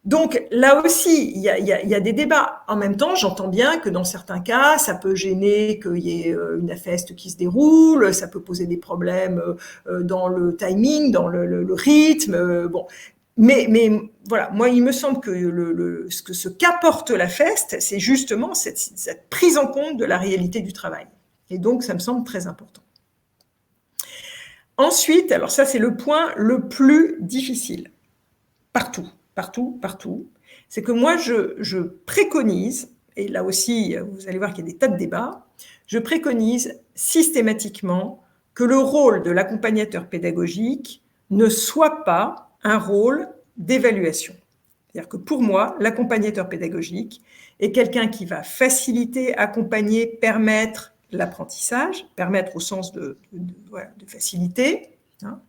Donc là aussi, il y a des débats. En même temps, j'entends bien que dans certains cas, ça peut gêner qu'il y ait une AFEST qui se déroule, ça peut poser des problèmes dans le timing, dans le rythme. Bon, mais voilà, moi, il me semble que ce qu'apporte l'AFEST, c'est justement cette prise en compte de la réalité du travail. Et donc, ça me semble très important. Ensuite, alors ça, c'est le point le plus difficile. Partout, c'est que moi, je préconise, et là aussi, vous allez voir qu'il y a des tas de débats, je préconise systématiquement que le rôle de l'accompagnateur pédagogique ne soit pas un rôle d'évaluation. C'est-à-dire que pour moi, l'accompagnateur pédagogique est quelqu'un qui va faciliter, accompagner, permettre l'apprentissage, permettre au sens de faciliter. Hein.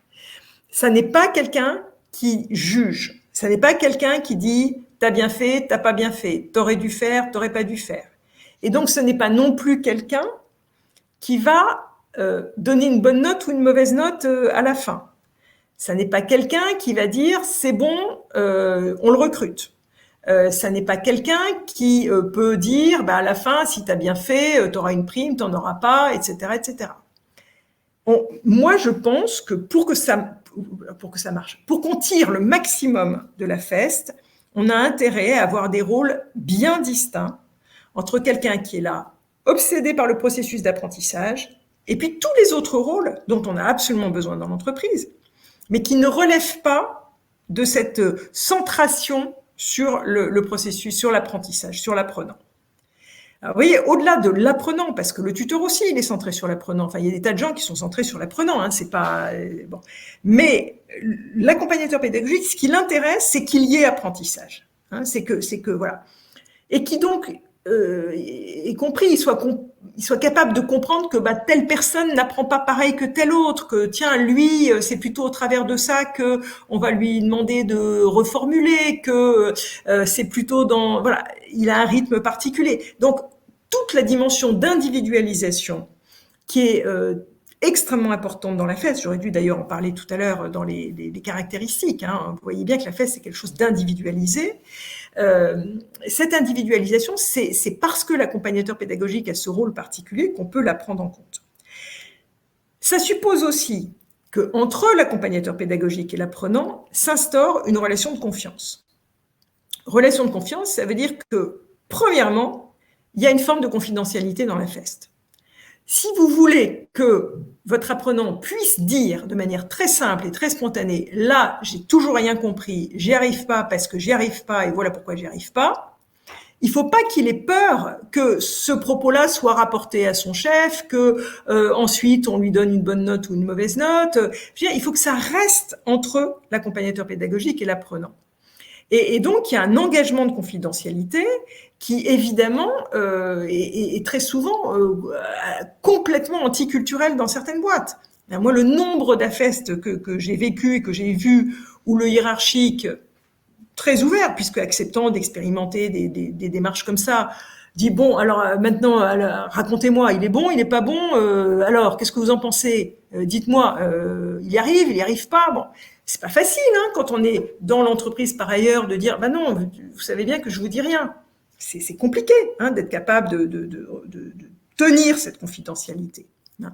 Ça n'est pas quelqu'un qui juge, ça n'est pas quelqu'un qui dit « t'as bien fait, t'as pas bien fait, t'aurais dû faire, t'aurais pas dû faire ». Et donc, ce n'est pas non plus quelqu'un qui va donner une bonne note ou une mauvaise note à la fin. Ça n'est pas quelqu'un qui va dire « c'est bon, on le recrute ». Ça n'est pas quelqu'un qui peut dire à la fin, si tu as bien fait, tu auras une prime, tu n'en auras pas, etc. etc. Moi, je pense que pour que ça marche, pour qu'on tire le maximum de la FEST, on a intérêt à avoir des rôles bien distincts entre quelqu'un qui est là, obsédé par le processus d'apprentissage, et puis tous les autres rôles dont on a absolument besoin dans l'entreprise, mais qui ne relèvent pas de cette centration sur le processus, sur l'apprentissage, sur l'apprenant. Alors, vous voyez, au-delà de l'apprenant, parce que le tuteur aussi, il est centré sur l'apprenant. Enfin, il y a des tas de gens qui sont centrés sur l'apprenant, hein, c'est pas bon. Mais l'accompagnateur pédagogique, ce qui l'intéresse, c'est qu'il y ait apprentissage. Hein, c'est que voilà, et qui donc y compris, il soit capable de comprendre que telle personne n'apprend pas pareil que telle autre, que tiens, lui, c'est plutôt au travers de ça que on va lui demander de reformuler, que c'est plutôt dans... Voilà, il a un rythme particulier. Donc, toute la dimension d'individualisation qui est extrêmement importante dans la FEST, j'aurais dû d'ailleurs en parler tout à l'heure dans les caractéristiques, hein. Vous voyez bien que la FEST, c'est quelque chose d'individualisé. Cette individualisation, c'est parce que l'accompagnateur pédagogique a ce rôle particulier qu'on peut la prendre en compte. Ça suppose aussi qu'entre l'accompagnateur pédagogique et l'apprenant s'instaure une relation de confiance. Relation de confiance, ça veut dire que, premièrement, il y a une forme de confidentialité dans la FEST. Si vous voulez que votre apprenant puisse dire de manière très simple et très spontanée « là, j'ai toujours rien compris, j'y arrive pas parce que j'y arrive pas et voilà pourquoi j'y arrive pas », il faut pas qu'il ait peur que ce propos-là soit rapporté à son chef, que ensuite on lui donne une bonne note ou une mauvaise note. Je veux dire, il faut que ça reste entre l'accompagnateur pédagogique et l'apprenant. Et donc, il y a un engagement de confidentialité qui, évidemment, est très souvent complètement anticulturel dans certaines boîtes. Moi, le nombre d'AFEST que j'ai vécu et que j'ai vu où le hiérarchique, très ouvert, puisque acceptant d'expérimenter des démarches comme ça, dit bon, alors maintenant, racontez-moi, il est bon, il est pas bon, alors qu'est-ce que vous en pensez, dites-moi, il y arrive pas, bon. C'est pas facile, hein, quand on est dans l'entreprise par ailleurs, de dire, non, vous savez bien que je vous dis rien. C'est compliqué, hein, d'être capable de tenir cette confidentialité. Hein.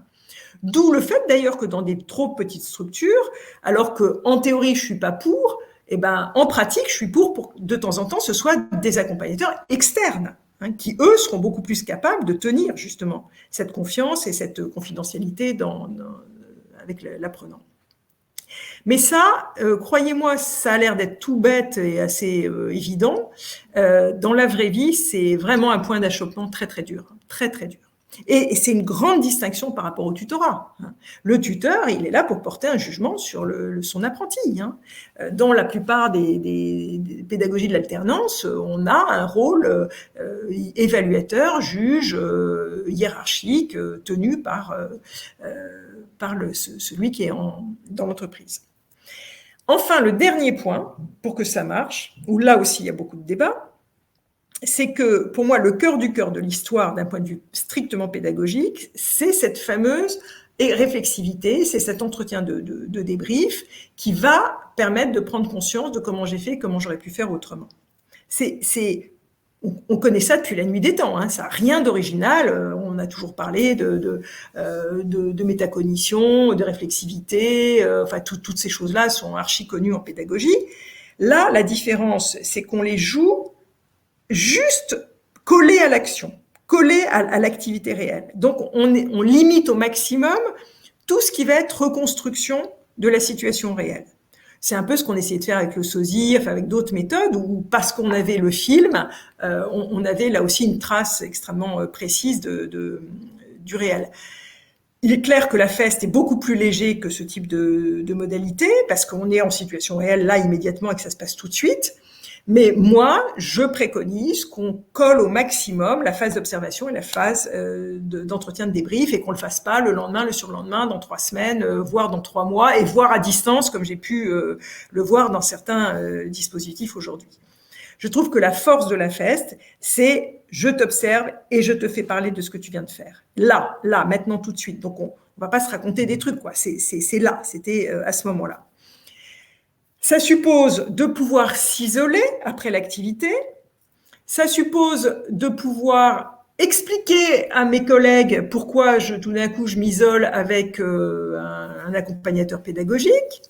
D'où le fait d'ailleurs que dans des trop petites structures, alors que en théorie je suis pas pour, en pratique je suis pour de temps en temps ce soit des accompagnateurs externes, hein, qui eux seront beaucoup plus capables de tenir justement cette confiance et cette confidentialité avec l'apprenant. Mais ça, croyez-moi, ça a l'air d'être tout bête et assez évident. Dans la vraie vie, c'est vraiment un point d'achoppement très très dur, très très dur. Et c'est une grande distinction par rapport au tutorat. Le tuteur, il est là pour porter un jugement sur son apprenti. Dans la plupart des pédagogies de l'alternance, on a un rôle évaluateur, juge, hiérarchique, tenu par celui qui est dans l'entreprise. Enfin, le dernier point, pour que ça marche, où là aussi il y a beaucoup de débats, c'est que pour moi, le cœur du cœur de l'histoire, d'un point de vue strictement pédagogique, c'est cette fameuse réflexivité, c'est cet entretien de débrief qui va permettre de prendre conscience de comment j'ai fait et comment j'aurais pu faire autrement. On connaît ça depuis la nuit des temps, hein, ça n'a rien d'original, on a toujours parlé de métacognition, de réflexivité, enfin toutes ces choses-là sont archi connues en pédagogie. Là, la différence, c'est qu'on les joue juste collés à l'action, collés à l'activité réelle. Donc, on limite au maximum tout ce qui va être reconstruction de la situation réelle. C'est un peu ce qu'on essayait de faire avec le sosie, enfin avec d'autres méthodes, où parce qu'on avait le film, on avait là aussi une trace extrêmement précise du réel. Il est clair que la FEST est beaucoup plus léger que ce type de modalité, parce qu'on est en situation réelle là immédiatement et que ça se passe tout de suite. Mais moi, je préconise qu'on colle au maximum la phase d'observation et la phase d'entretien de débrief, et qu'on le fasse pas le lendemain, le surlendemain, dans 3 semaines, voire dans 3 mois, et voire à distance, comme j'ai pu le voir dans certains dispositifs aujourd'hui. Je trouve que la force de la FEST, c'est je t'observe et je te fais parler de ce que tu viens de faire. Là, maintenant, tout de suite. Donc, on va pas se raconter des trucs, quoi. C'est là, c'était à ce moment-là. Ça suppose de pouvoir s'isoler après l'activité. Ça suppose de pouvoir expliquer à mes collègues pourquoi tout d'un coup je m'isole avec un accompagnateur pédagogique.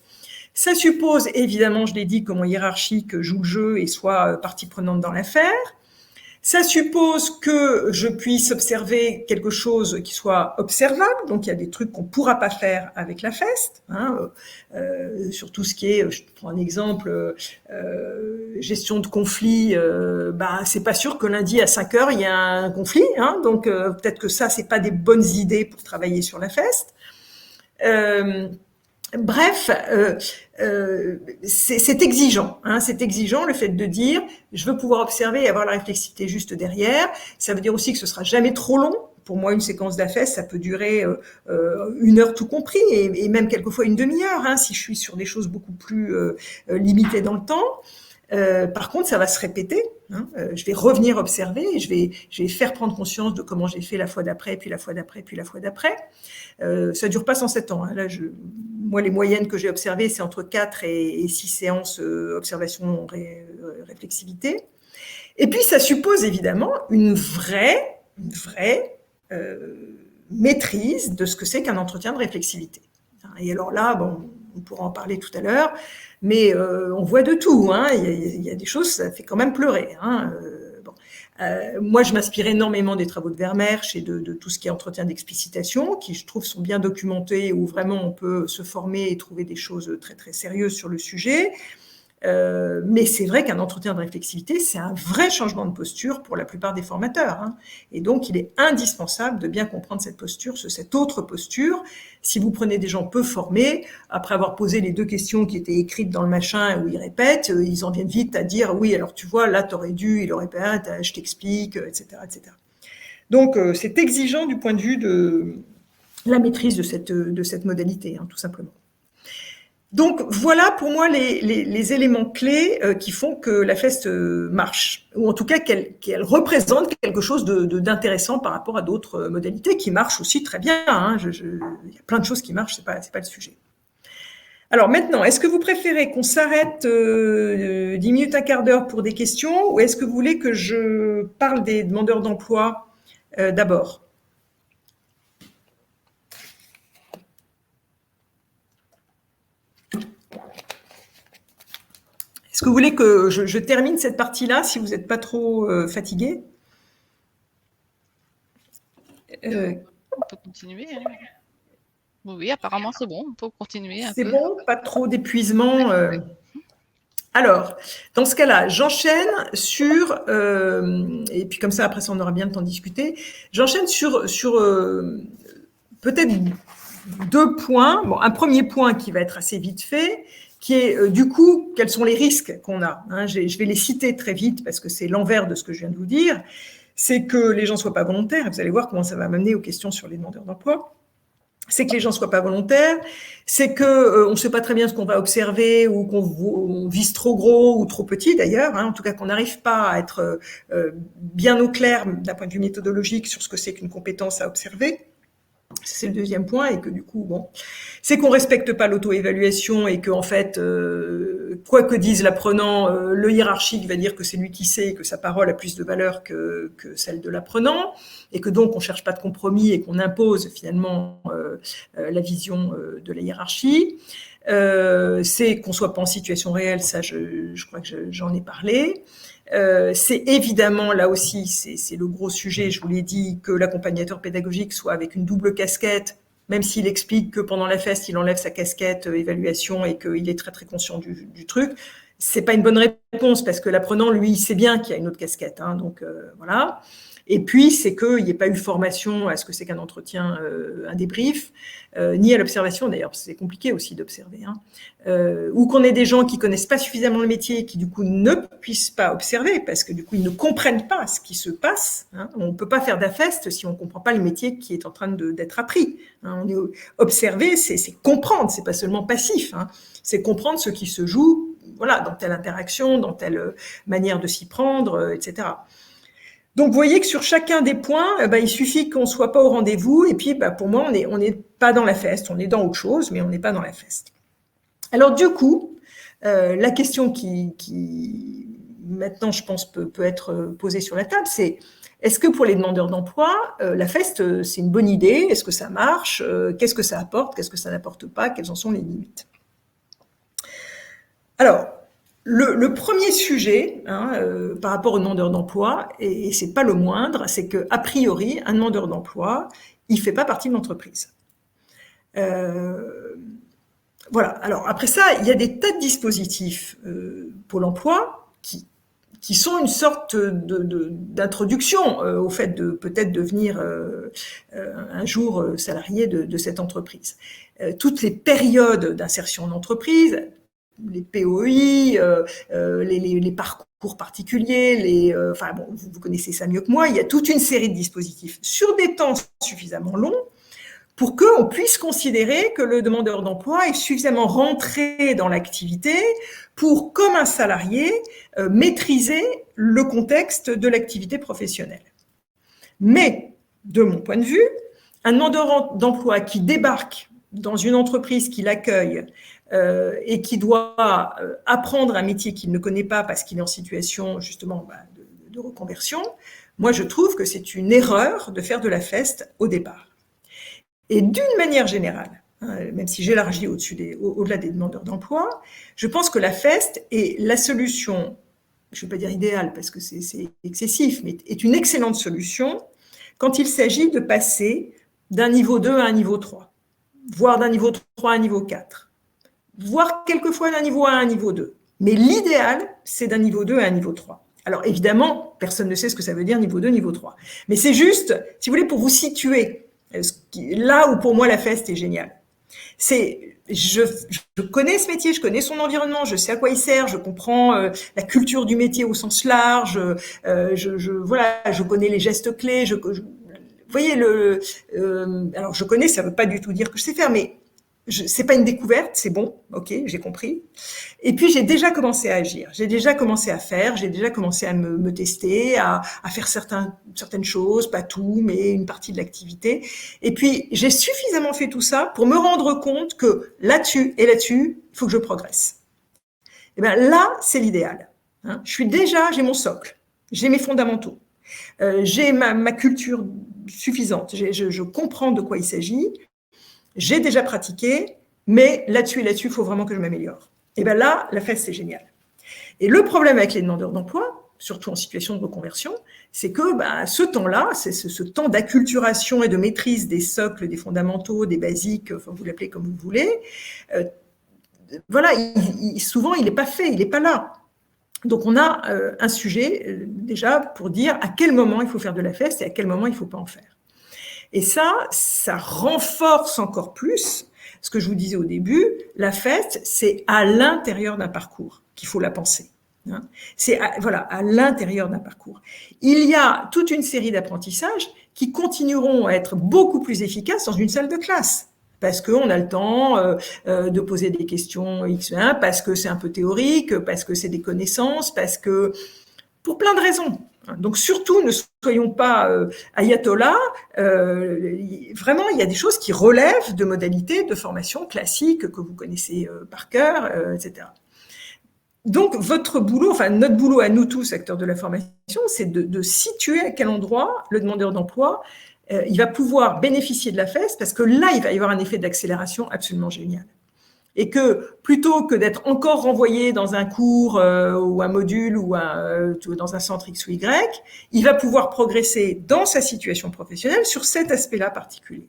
Ça suppose évidemment, je l'ai dit, que mon hiérarchique joue le jeu et soit partie prenante dans l'affaire. Ça suppose que je puisse observer quelque chose qui soit observable, donc il y a des trucs qu'on ne pourra pas faire avec la FEST, sur tout ce qui est, je prends un exemple, gestion de conflit, c'est pas sûr que lundi à 5h il y a un conflit, donc peut-être que ça, c'est pas des bonnes idées pour travailler sur la FEST. Bref, c'est exigeant, c'est exigeant le fait de dire je veux pouvoir observer et avoir la réflexivité juste derrière. Ça veut dire aussi que ce sera jamais trop long. Pour moi, une séquence d'AFES, ça peut durer 1 heure tout compris, et même quelquefois une demi-heure, si je suis sur des choses beaucoup plus limitées dans le temps. Par contre, ça va se répéter. Je vais revenir observer, et je vais faire prendre conscience de comment j'ai fait la fois d'après, puis la fois d'après, puis la fois d'après. Ça dure pas 107 ans. Là, moi, les moyennes que j'ai observées, c'est entre 4 et 6 séances observation réflexivité. Et puis, ça suppose évidemment une vraie maîtrise de ce que c'est qu'un entretien de réflexivité. Et alors là, on pourra en parler tout à l'heure, mais on voit de tout. Il y a des choses, ça fait quand même pleurer. Moi, je m'inspire énormément des travaux de Vermeersch et de tout ce qui est entretien d'explicitation, qui, je trouve, sont bien documentés, où vraiment on peut se former et trouver des choses très, très sérieuses sur le sujet. Mais c'est vrai qu'un entretien de réflexivité, c'est un vrai changement de posture pour la plupart des formateurs. Et donc, il est indispensable de bien comprendre cette posture, cette autre posture. Si vous prenez des gens peu formés, après avoir posé les 2 questions qui étaient écrites dans le machin où ils répètent, ils en viennent vite à dire « oui, alors tu vois, là, t'aurais dû », il aurait pas, je t'explique, etc., etc. Donc, c'est exigeant du point de vue de la maîtrise de cette modalité, tout simplement. Donc voilà pour moi les éléments clés qui font que la FEST marche, ou en tout cas qu'elle représente quelque chose d'intéressant par rapport à d'autres modalités qui marchent aussi très bien. Il y a plein de choses qui marchent, c'est pas le sujet. Alors maintenant, est-ce que vous préférez qu'on s'arrête 10 minutes, un quart d'heure pour des questions, ou est-ce que vous voulez que je parle des demandeurs d'emploi d'abord ? Est-ce que vous voulez que je termine cette partie-là, si vous n'êtes pas trop fatigué ? On peut continuer. Oui, apparemment c'est bon, on peut continuer un peu. C'est bon, pas trop d'épuisement. Alors, dans ce cas-là, j'enchaîne sur, et puis comme ça, après ça, on aura bien le temps de discuter, j'enchaîne sur peut-être 2 points. Bon, un premier point qui va être assez vite fait, qui est du coup, quels sont les risques qu'on a, je vais les citer très vite parce que c'est l'envers de ce que je viens de vous dire. C'est que les gens ne soient pas volontaires. Vous allez voir comment ça va m'amener aux questions sur les demandeurs d'emploi. C'est que les gens ne soient pas volontaires, c'est qu'on ne sait pas très bien ce qu'on va observer, ou qu'on vise trop gros ou trop petit d'ailleurs, en tout cas qu'on n'arrive pas à être bien au clair d'un point de vue méthodologique sur ce que c'est qu'une compétence à observer. C'est le deuxième point, et que du coup, c'est qu'on respecte pas l'auto-évaluation, et que en fait, quoi que dise l'apprenant, le hiérarchique va dire que c'est lui qui sait, et que sa parole a plus de valeur que celle de l'apprenant, et que donc on cherche pas de compromis et qu'on impose finalement la vision de la hiérarchie. C'est qu'on soit pas en situation réelle, ça je crois que j'en ai parlé. C'est évidemment, là aussi, c'est le gros sujet, je vous l'ai dit, que l'accompagnateur pédagogique soit avec une double casquette, même s'il explique que pendant la FEST, il enlève sa casquette évaluation et qu'il est très très conscient du truc. C'est pas une bonne réponse parce que l'apprenant, lui, il sait bien qu'il y a une autre casquette. Hein, donc voilà. Et puis, c'est qu'il n'y ait pas eu formation à ce que c'est qu'un entretien, un débrief, ni à l'observation d'ailleurs, parce que c'est compliqué aussi d'observer. Hein. Ou qu'on ait des gens qui connaissent pas suffisamment le métier, qui du coup ne puissent pas observer, parce que du coup ils ne comprennent pas ce qui se passe. Hein. On ne peut pas faire d'AFEST si on ne comprend pas le métier qui est en train d'être appris. Hein. On est observer, c'est comprendre, c'est pas seulement passif. Hein. C'est comprendre ce qui se joue, voilà, dans telle interaction, dans telle manière de s'y prendre, etc. Donc, vous voyez que sur chacun des points, il suffit qu'on soit pas au rendez-vous. Et puis, pour moi, on n'est pas dans la feste. On est dans autre chose, mais on n'est pas dans la feste. Alors, du coup, la question qui maintenant, je pense, peut être posée sur la table, c'est est-ce que pour les demandeurs d'emploi, la feste, c'est une bonne idée? Est-ce que ça marche? Qu'est-ce que ça apporte? Qu'est-ce que ça n'apporte pas? Quelles en sont les limites? Alors, le premier sujet par rapport aux demandeurs d'emploi, et c'est pas le moindre, c'est que a priori, un demandeur d'emploi, il fait pas partie de l'entreprise. Voilà. Alors après ça, il y a des tas de dispositifs Pôle emploi qui sont une sorte d'introduction au fait de peut-être devenir un jour salarié de cette entreprise. Toutes les périodes d'insertion en entreprise, les POI, les parcours particuliers, vous connaissez ça mieux que moi, il y a toute une série de dispositifs sur des temps suffisamment longs pour qu'on puisse considérer que le demandeur d'emploi est suffisamment rentré dans l'activité pour, comme un salarié, maîtriser le contexte de l'activité professionnelle. Mais, de mon point de vue, un demandeur d'emploi qui débarque dans une entreprise qui l'accueille et qui doit apprendre un métier qu'il ne connaît pas parce qu'il est en situation justement de reconversion, moi je trouve que c'est une erreur de faire de la feste au départ. Et d'une manière générale, même si j'élargis au-delà des demandeurs d'emploi, je pense que la feste est la solution, je ne vais pas dire idéale parce que c'est excessif, mais est une excellente solution quand il s'agit de passer d'un niveau 2 à un niveau 3, voire d'un niveau 3 à un niveau 4, voire quelquefois d'un niveau 1 à un niveau 2. Mais l'idéal, c'est d'un niveau 2 à un niveau 3. Alors évidemment, personne ne sait ce que ça veut dire niveau 2, niveau 3. Mais c'est juste, si vous voulez, pour vous situer là où pour moi la feste est géniale. Je connais ce métier, je connais son environnement, je sais à quoi il sert, je comprends la culture du métier au sens large, je connais les gestes clés, vous voyez alors je connais, ça veut pas du tout dire que je sais faire, mais c'est pas une découverte, c'est bon, ok, j'ai compris. Et puis j'ai déjà commencé à agir, j'ai déjà commencé à faire, j'ai déjà commencé à me tester, à faire certaines choses, pas tout, mais une partie de l'activité. Et puis j'ai suffisamment fait tout ça pour me rendre compte que là-dessus, il faut que je progresse. Et bien là, c'est l'idéal. Hein. J'ai mon socle, j'ai mes fondamentaux, j'ai ma culture suffisante, je comprends de quoi il s'agit. J'ai déjà pratiqué, mais là-dessus, il faut vraiment que je m'améliore. Et bien là, la feste, c'est génial. Et le problème avec les demandeurs d'emploi, surtout en situation de reconversion, c'est que ce temps-là, c'est ce temps d'acculturation et de maîtrise des socles, des fondamentaux, des basiques, enfin, vous l'appelez comme vous voulez, souvent, il n'est pas fait, il n'est pas là. Donc, on a un sujet déjà pour dire à quel moment il faut faire de la feste et à quel moment il ne faut pas en faire. Et ça renforce encore plus ce que je vous disais au début, la fête, c'est à l'intérieur d'un parcours qu'il faut la penser. Hein. C'est à l'intérieur d'un parcours. Il y a toute une série d'apprentissages qui continueront à être beaucoup plus efficaces dans une salle de classe. Parce qu'on a le temps de poser des questions X1, parce que c'est un peu théorique, parce que c'est des connaissances, parce que pour plein de raisons. Donc surtout, ne soyons pas ayatollahs. Vraiment, il y a des choses qui relèvent de modalités de formation classiques que vous connaissez par cœur, etc. Donc votre boulot, enfin notre boulot à nous tous, acteurs de la formation, c'est de situer à quel endroit le demandeur d'emploi il va pouvoir bénéficier de la feste, parce que là, il va y avoir un effet d'accélération absolument génial. Et que plutôt que d'être encore renvoyé dans un cours ou un module ou dans un centre X ou Y, il va pouvoir progresser dans sa situation professionnelle sur cet aspect-là particulier.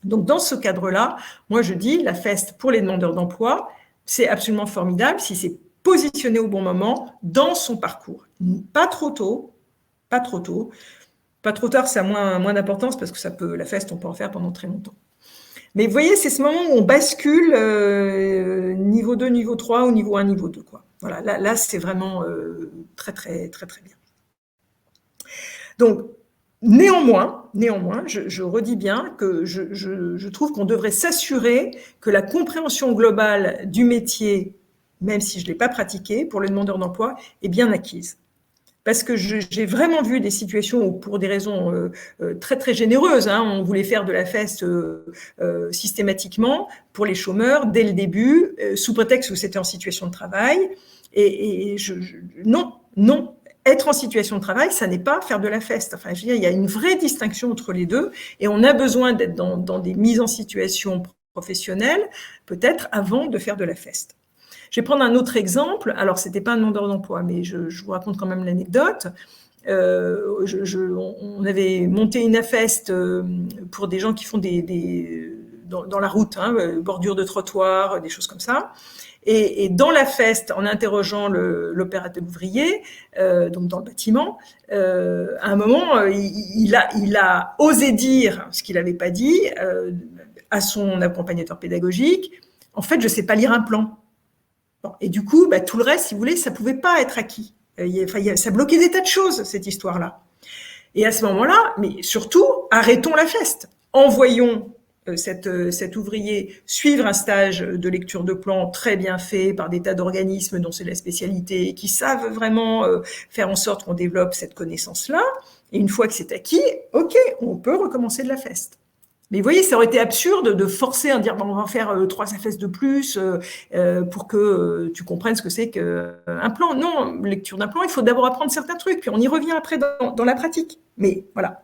Donc dans ce cadre-là, moi je dis la feste pour les demandeurs d'emploi, c'est absolument formidable si c'est positionné au bon moment dans son parcours. Pas trop tôt, pas trop tôt. Pas trop tard, ça a moins d'importance parce que la feste, on peut en faire pendant très longtemps. Mais vous voyez, c'est ce moment où on bascule niveau 2, niveau 3 ou niveau 1, niveau 2. Quoi. Voilà, là c'est vraiment très, très, très, très bien. Donc, néanmoins, je redis bien que je trouve qu'on devrait s'assurer que la compréhension globale du métier, même si je ne l'ai pas pratiqué, pour le demandeur d'emploi, est bien acquise. Parce que j'ai vraiment vu des situations où, pour des raisons très très généreuses, on voulait faire de la feste systématiquement pour les chômeurs dès le début, sous prétexte que c'était en situation de travail. Non. Être en situation de travail, ça n'est pas faire de la feste. Enfin, je veux dire, il y a une vraie distinction entre les deux, et on a besoin d'être dans des mises en situation professionnelles, peut-être avant de faire de la feste. Je vais prendre un autre exemple. Alors, c'était pas un demandeur d'emploi, mais je vous raconte quand même l'anecdote. On avait monté une feste pour des gens qui font dans la route, bordure de trottoir, des choses comme ça. Et dans la feste, en interrogeant l'opérateur ouvrier, donc dans le bâtiment, à un moment, il a osé dire ce qu'il n'avait pas dit à son accompagnateur pédagogique. En fait, je sais pas lire un plan. Bon, et du coup, tout le reste, si vous voulez, ça pouvait pas être acquis. Ça bloquait des tas de choses, cette histoire-là. Et à ce moment-là, mais surtout, arrêtons la feste. Envoyons cet ouvrier suivre un stage de lecture de plan très bien fait par des tas d'organismes dont c'est la spécialité et qui savent vraiment faire en sorte qu'on développe cette connaissance-là. Et une fois que c'est acquis, ok, on peut recommencer de la feste. Mais vous voyez, ça aurait été absurde de forcer à dire on va faire 3 FS de plus pour que tu comprennes ce que c'est qu'un plan. Non, lecture d'un plan, il faut d'abord apprendre certains trucs, puis on y revient après dans la pratique. Mais voilà.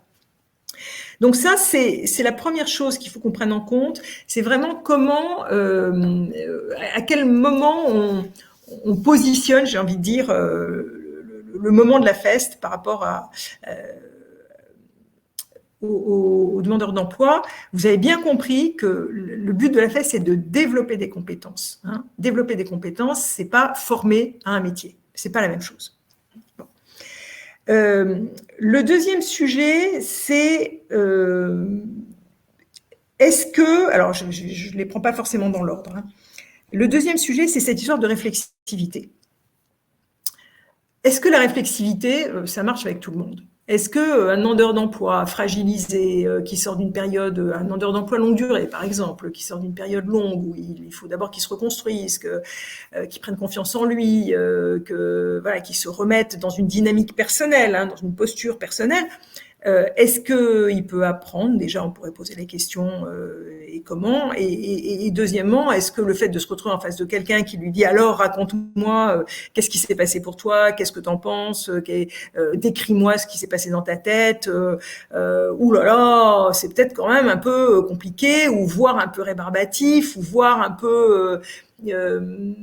Donc ça, c'est la première chose qu'il faut qu'on prenne en compte. C'est vraiment comment, à quel moment on positionne, j'ai envie de dire, le moment de la feste par rapport aux demandeurs d'emploi. Vous avez bien compris que le but de la feste, c'est de développer des compétences. Développer des compétences, c'est pas former à un métier. C'est pas la même chose. Bon. Le deuxième sujet, c'est est-ce que, alors je ne les prends pas forcément dans l'ordre. Le deuxième sujet, c'est cette histoire de réflexivité. Est-ce que la réflexivité, ça marche avec tout le monde ? Est-ce qu'un demandeur d'emploi fragilisé qui sort d'une période, un demandeur d'emploi longue durée par exemple, qui sort d'une période longue où il faut d'abord qu'il se reconstruise, qu'il prenne confiance en lui, qu'il se remette dans une dynamique personnelle, dans une posture personnelle, est-ce qu'il peut apprendre ? Déjà, on pourrait poser la question et comment ? Et deuxièmement, est-ce que le fait de se retrouver en face de quelqu'un qui lui dit « Alors, raconte-moi, qu'est-ce qui s'est passé pour toi ? Qu'est-ce que t'en penses ? Décris-moi ce qui s'est passé dans ta tête. Ouh là là, c'est peut-être quand même un peu compliqué, ou voire un peu rébarbatif, ou voire un peu…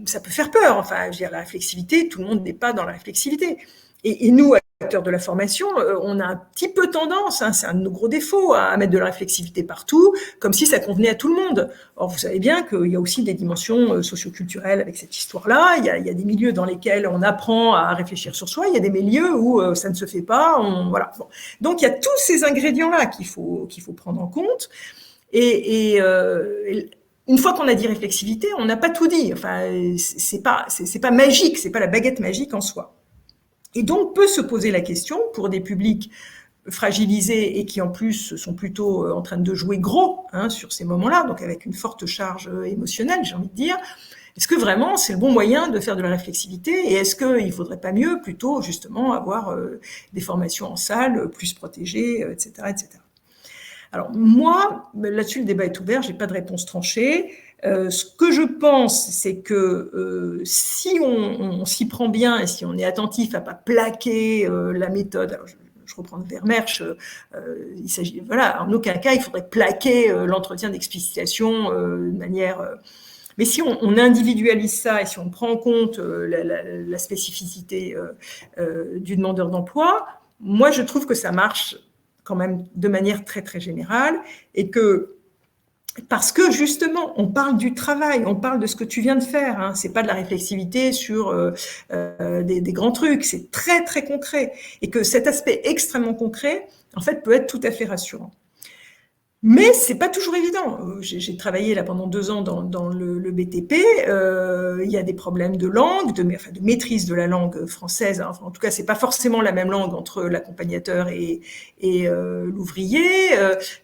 ça peut faire peur. Enfin, je veux dire, la réflexivité, tout le monde n'est pas dans la réflexivité. Et nous, acteurs de la formation, on a un petit peu tendance, c'est un de nos gros défauts, à mettre de la réflexivité partout, comme si ça convenait à tout le monde. Or, vous savez bien qu'il y a aussi des dimensions socioculturelles avec cette histoire-là. Il y a des milieux dans lesquels on apprend à réfléchir sur soi. Il y a des milieux où ça ne se fait pas. Voilà. Bon. Donc, il y a tous ces ingrédients-là qu'il faut prendre en compte. Et une fois qu'on a dit réflexivité, on n'a pas tout dit. Enfin, c'est pas magique, c'est pas la baguette magique en soi. Et donc, peut se poser la question, pour des publics fragilisés et qui en plus sont plutôt en train de jouer gros sur ces moments-là, donc avec une forte charge émotionnelle, j'ai envie de dire, est-ce que vraiment c'est le bon moyen de faire de la réflexivité, et est-ce qu'il ne faudrait pas mieux plutôt justement avoir des formations en salle plus protégées, etc., etc. Alors moi, là-dessus le débat est ouvert, j'ai pas de réponse tranchée. Ce que je pense, c'est que si on s'y prend bien et si on est attentif à pas plaquer la méthode, alors je reprends Vermersch, il s'agit, en aucun cas il faudrait plaquer l'entretien d'explicitation de manière. Mais si on individualise ça et si on prend en compte la spécificité du demandeur d'emploi, moi je trouve que ça marche quand même de manière très très générale, et que Parce que justement, on parle du travail, on parle de ce que tu viens de faire. Hein. C'est pas de la réflexivité sur des grands trucs. C'est très très concret, et que cet aspect extrêmement concret, en fait, peut être tout à fait rassurant. Mais c'est pas toujours évident. J'ai travaillé là pendant 2 ans dans le BTP. Il y a des problèmes de langue, de maîtrise de la langue française. Enfin, en tout cas, c'est pas forcément la même langue entre l'accompagnateur et l'ouvrier.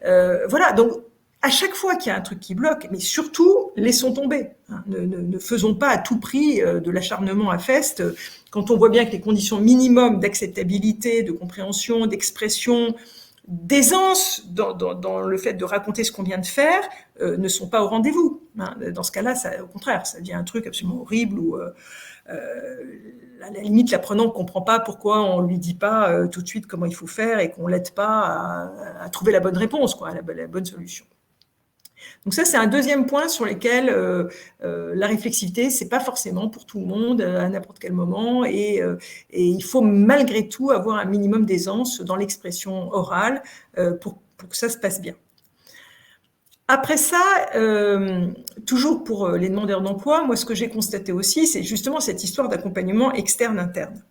Voilà. Donc, à chaque fois qu'il y a un truc qui bloque, mais surtout, laissons tomber. Hein. Ne faisons pas à tout prix de l'acharnement à Fest. Quand on voit bien que les conditions minimum d'acceptabilité, de compréhension, d'expression, d'aisance dans le fait de raconter ce qu'on vient de faire ne sont pas au rendez-vous. Hein. Dans ce cas-là, au contraire, ça devient un truc absolument horrible où, à la limite, l'apprenant ne comprend pas pourquoi on lui dit pas tout de suite comment il faut faire et qu'on l'aide pas à trouver la bonne réponse, quoi, la bonne solution. Donc ça, c'est un deuxième point sur lequel la réflexivité, c'est pas forcément pour tout le monde à n'importe quel moment, et il faut malgré tout avoir un minimum d'aisance dans l'expression orale pour que ça se passe bien. Après ça, toujours pour les demandeurs d'emploi, moi ce que j'ai constaté aussi, c'est justement cette histoire d'accompagnement externe-interne.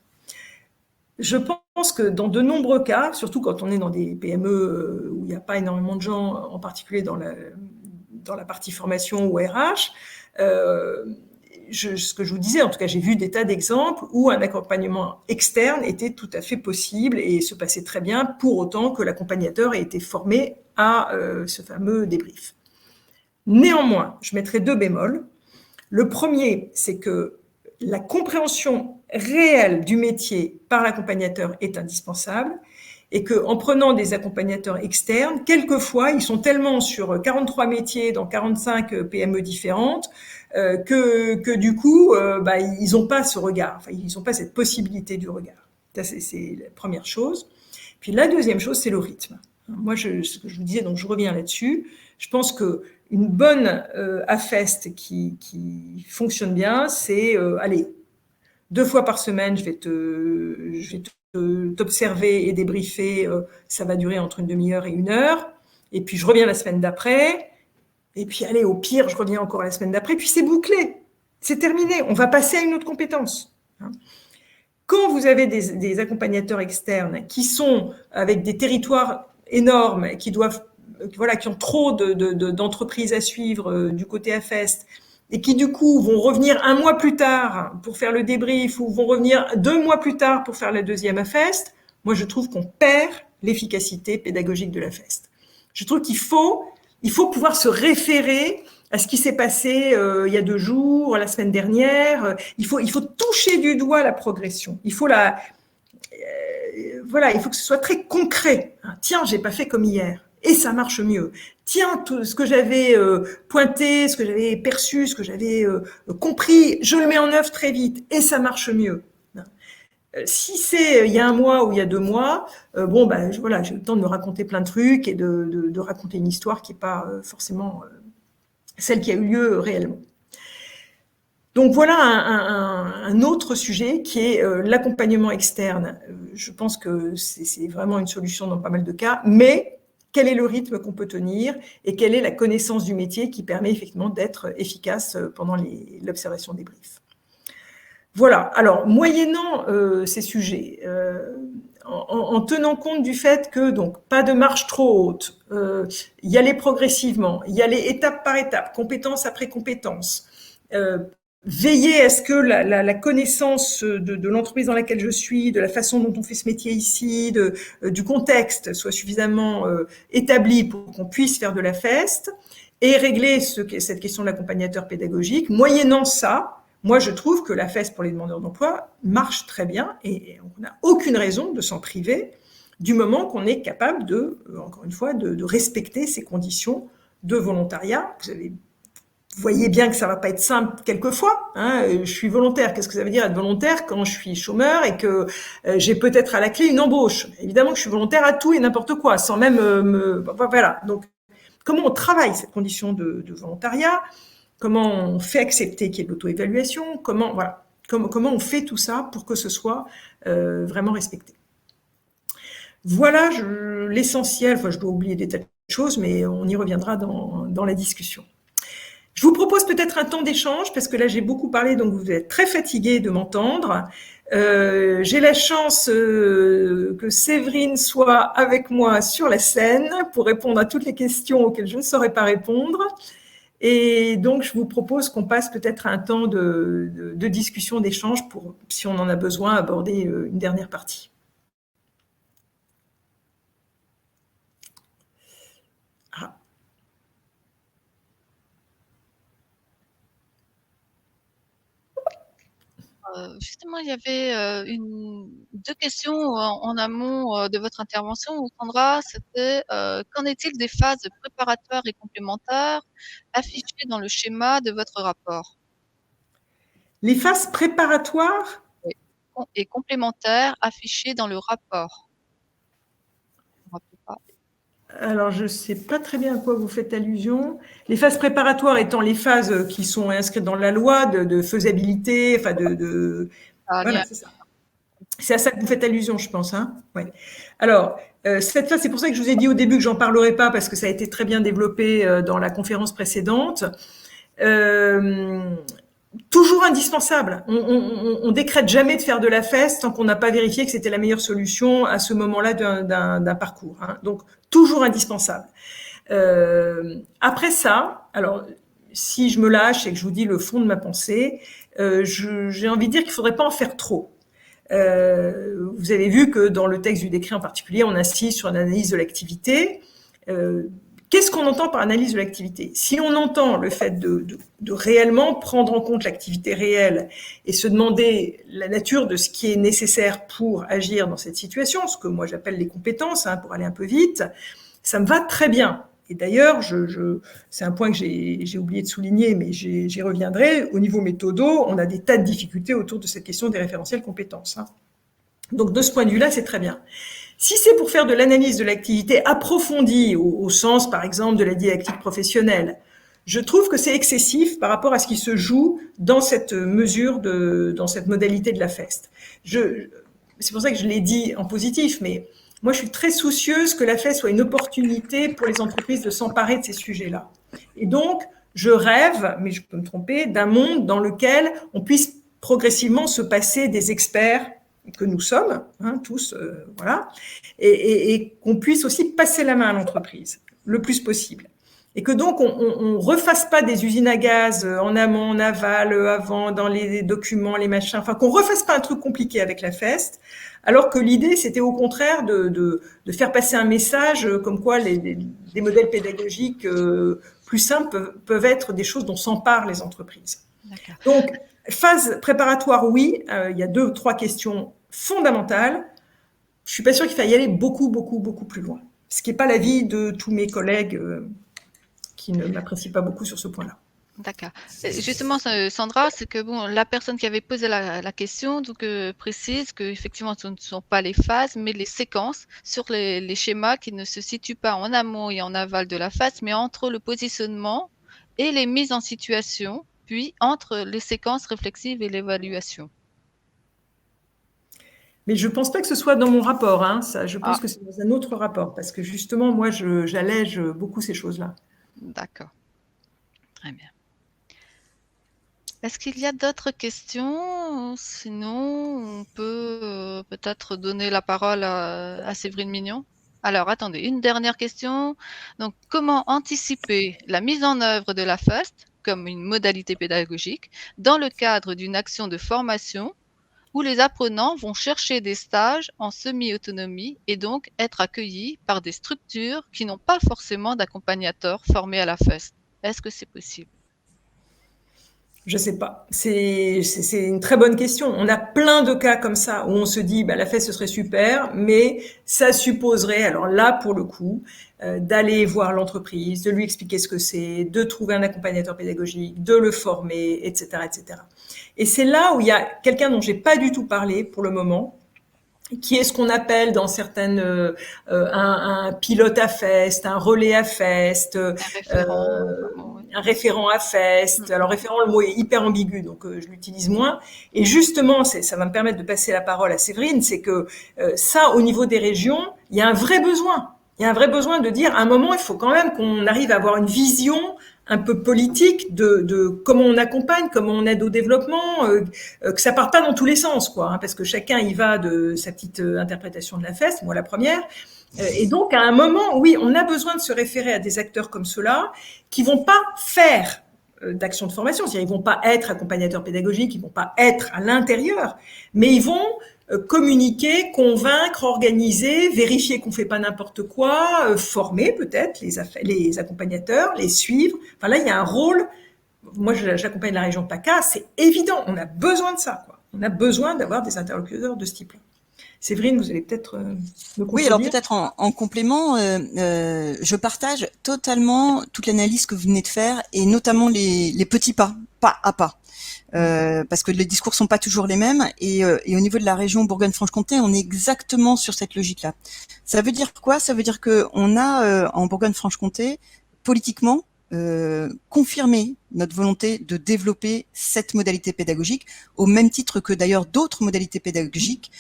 Je pense que dans de nombreux cas, surtout quand on est dans des PME où il n'y a pas énormément de gens, en particulier dans la partie formation ou RH, ce que je vous disais, en tout cas, j'ai vu des tas d'exemples où un accompagnement externe était tout à fait possible et se passait très bien, pour autant que l'accompagnateur ait été formé à ce fameux débrief. Néanmoins, je mettrai 2 bémols. Le premier, c'est que la compréhension réelle du métier par l'accompagnateur est indispensable, et qu'en prenant des accompagnateurs externes, quelquefois, ils sont tellement sur 43 métiers dans 45 PME différentes que du coup, ils n'ont pas ce regard, enfin, ils n'ont pas cette possibilité du regard. Ça, c'est la première chose. Puis la deuxième chose, c'est le rythme. Moi, ce que je vous disais, donc je reviens là-dessus, je pense qu'une bonne AFEST qui fonctionne bien, c'est, allez, 2 fois par semaine, je vais t'observer et débriefer, ça va durer entre une demi-heure et 1 heure, et puis je reviens la semaine d'après, et puis allez, au pire, je reviens encore la semaine d'après, puis c'est bouclé, c'est terminé, on va passer à une autre compétence. Quand vous avez des accompagnateurs externes qui sont avec des territoires énormes, qui ont trop d'entreprises à suivre du côté AFEST, et qui du coup vont revenir 1 mois plus tard pour faire le débrief, ou vont revenir 2 mois plus tard pour faire la deuxième AFEST, moi je trouve qu'on perd l'efficacité pédagogique de l'AFEST. Je trouve qu'il faut pouvoir se référer à ce qui s'est passé il y a 2 jours, la semaine dernière. Il faut toucher du doigt la progression. Il faut il faut que ce soit très concret. Tiens, j'ai pas fait comme hier. Et ça marche mieux. Tiens, tout ce que j'avais pointé, ce que j'avais perçu, ce que j'avais compris, je le mets en œuvre très vite et ça marche mieux. Si c'est il y a 1 mois ou il y a 2 mois, j'ai le temps de me raconter plein de trucs et de raconter une histoire qui n'est pas forcément celle qui a eu lieu réellement. Donc voilà un autre sujet qui est l'accompagnement externe. Je pense que c'est vraiment une solution dans pas mal de cas, mais quel est le rythme qu'on peut tenir et quelle est la connaissance du métier qui permet effectivement d'être efficace pendant l'observation des briefs. Voilà, alors moyennant ces sujets, en tenant compte du fait que donc pas de marche trop haute, y aller progressivement, y aller étape par étape, compétence après compétence, veiller à ce que la connaissance de l'entreprise dans laquelle je suis, de la façon dont on fait ce métier ici, du contexte soit suffisamment établie pour qu'on puisse faire de la FEST et régler cette question de l'accompagnateur pédagogique. Moyennant ça, moi je trouve que la FEST pour les demandeurs d'emploi marche très bien et on n'a aucune raison de s'en priver du moment qu'on est capable encore une fois, de respecter ces conditions de volontariat. Vous voyez bien que ça va pas être simple quelquefois. Je suis volontaire. Qu'est-ce que ça veut dire être volontaire quand je suis chômeur et que j'ai peut-être à la clé une embauche? Évidemment que je suis volontaire à tout et n'importe quoi, sans même voilà. Donc, comment on travaille cette condition de volontariat? Comment on fait accepter qu'il y ait de l'auto-évaluation? Comment on fait tout ça pour que ce soit vraiment respecté? Voilà l'essentiel. Enfin, je dois oublier des tas de choses, mais on y reviendra dans la discussion. Je vous propose peut-être un temps d'échange, parce que là j'ai beaucoup parlé, donc vous êtes très fatigués de m'entendre. J'ai la chance que Séverine soit avec moi sur la scène pour répondre à toutes les questions auxquelles je ne saurais pas répondre. Et donc, je vous propose qu'on passe peut-être un temps de discussion, d'échange pour, si on en a besoin, aborder une dernière partie. Ah. Justement, il y avait deux questions en amont de votre intervention, Sandra. C'était qu'en est-il des phases préparatoires et complémentaires affichées dans le schéma de votre rapport? Les phases préparatoires, Oui. Et complémentaires affichées dans le rapport. Je me rappelle pas. alors je ne sais pas très bien à quoi vous faites allusion. Les phases préparatoires étant les phases qui sont inscrites dans la loi de faisabilité, enfin Ça a lien. voilà, c'est ça. C'est à ça que vous faites allusion, je pense. Hein, ouais. Alors, cette phase, c'est pour ça que je vous ai dit au début que j'en parlerai pas, parce que ça a été très bien développé dans la conférence précédente. Toujours indispensable. On décrète jamais de faire de la FES tant qu'on n'a pas vérifié que c'était la meilleure solution à ce moment-là d'un parcours. Hein. Donc, toujours indispensable. Après ça, alors, si je me lâche et que je vous dis le fond de ma pensée, j'ai envie de dire qu'il ne faudrait pas en faire trop. Vous avez vu que dans le texte du décret en particulier, on insiste sur l'analyse de l'activité. Qu'est-ce qu'on entend par analyse de l'activité? Si on entend le fait de réellement prendre en compte l'activité réelle et se demander la nature de ce qui est nécessaire pour agir dans cette situation, ce que moi j'appelle les compétences, hein, pour aller un peu vite, ça me va très bien. Et d'ailleurs, c'est un point que j'ai oublié de souligner, mais j'y reviendrai. Au niveau méthodo, on a des tas de difficultés autour de cette question des référentiels compétences. Hein. Donc, de ce point de vue-là, c'est très bien. Si c'est pour faire de l'analyse de l'activité approfondie, au sens, par exemple, de la didactique professionnelle, je trouve que c'est excessif par rapport à ce qui se joue dans cette mesure, dans cette modalité de la FEST. C'est pour ça que je l'ai dit en positif, mais moi, je suis très soucieuse que la FEST soit une opportunité pour les entreprises de s'emparer de ces sujets-là. Et donc, je rêve, mais je peux me tromper, d'un monde dans lequel on puisse progressivement se passer des experts que nous sommes, hein, tous, voilà, et qu'on puisse aussi passer la main à l'entreprise le plus possible. Et que donc, on refasse pas des usines à gaz en amont, en aval, avant, dans les documents, les machins, enfin, qu'on refasse pas un truc compliqué avec la FEST, alors que l'idée, c'était au contraire de faire passer un message comme quoi des modèles pédagogiques plus simples peuvent être des choses dont s'emparent les entreprises. Donc, phase préparatoire, oui, il y a 2 ou 3 questions fondamentales. Je suis pas sûre qu'il faille y aller beaucoup plus loin. Ce qui n'est pas l'avis de tous mes collègues qui ne m'apprécient pas beaucoup sur ce point-là. D'accord. Justement, Sandra, c'est que bon, la personne qui avait posé la question donc, précise qu'effectivement, ce ne sont pas les phases, mais les séquences sur les schémas qui ne se situent pas en amont et en aval de la phase, mais entre le positionnement et les mises en situation, puis entre les séquences réflexives et l'évaluation. Mais je ne pense pas que ce soit dans mon rapport. Hein, ça, je pense que c'est dans un autre rapport, parce que justement, moi, j'allège beaucoup ces choses-là. D'accord. Très bien. Est-ce qu'il y a d'autres questions? Sinon, on peut peut-être donner la parole à Séverine Mignon. Alors, attendez, une dernière question. Donc, comment anticiper la mise en œuvre de la FAST comme une modalité pédagogique dans le cadre d'une action de formation où les apprenants vont chercher des stages en semi-autonomie et donc être accueillis par des structures qui n'ont pas forcément d'accompagnateurs formés à la FAST? Est-ce que c'est possible? Je sais pas. C'est une très bonne question. On a plein de cas comme ça où on se dit, bah, la fête, ce serait super, mais ça supposerait, alors là, pour le coup, d'aller voir l'entreprise, de lui expliquer ce que c'est, de trouver un accompagnateur pédagogique, de le former, etc., etc. Et c'est là où il y a quelqu'un dont j'ai pas du tout parlé pour le moment, qui est ce qu'on appelle dans certaines un pilote à FEST, un relais à FEST, un référent à FEST. Alors référent, le mot est hyper ambigu, donc je l'utilise moins. Et justement, ça va me permettre de passer la parole à Séverine, c'est que ça, au niveau des régions, il y a un vrai besoin. il y a un vrai besoin de dire, à un moment, il faut quand même qu'on arrive à avoir une vision un peu politique de comment on accompagne, comment on aide au développement, que ça parte pas dans tous les sens, quoi, hein, parce que chacun y va de sa petite interprétation de la feste, moi la première. Et donc, à un moment, oui, on a besoin de se référer à des acteurs comme ceux-là qui vont pas faire d'action de formation, c'est-à-dire ils vont pas être accompagnateurs pédagogiques, ils vont pas être à l'intérieur, mais ils vont communiquer, convaincre, organiser, vérifier qu'on fait pas n'importe quoi, former peut-être les accompagnateurs, les suivre. Enfin là, il y a un rôle. Moi, j'accompagne la région PACA, c'est évident, on a besoin de ça, quoi. On a besoin d'avoir des interlocuteurs de ce type-là. Séverine, vous allez peut-être me Oui, alors contredire. peut-être en complément, je partage totalement toute l'analyse que vous venez de faire et notamment les petits pas à pas. Parce que les discours sont pas toujours les mêmes et au niveau de la région Bourgogne-Franche-Comté, on est exactement sur cette logique-là. Ça veut dire quoi? Ça veut dire que on a en Bourgogne-Franche-Comté politiquement confirmé notre volonté de développer cette modalité pédagogique au même titre que d'ailleurs d'autres modalités pédagogiques.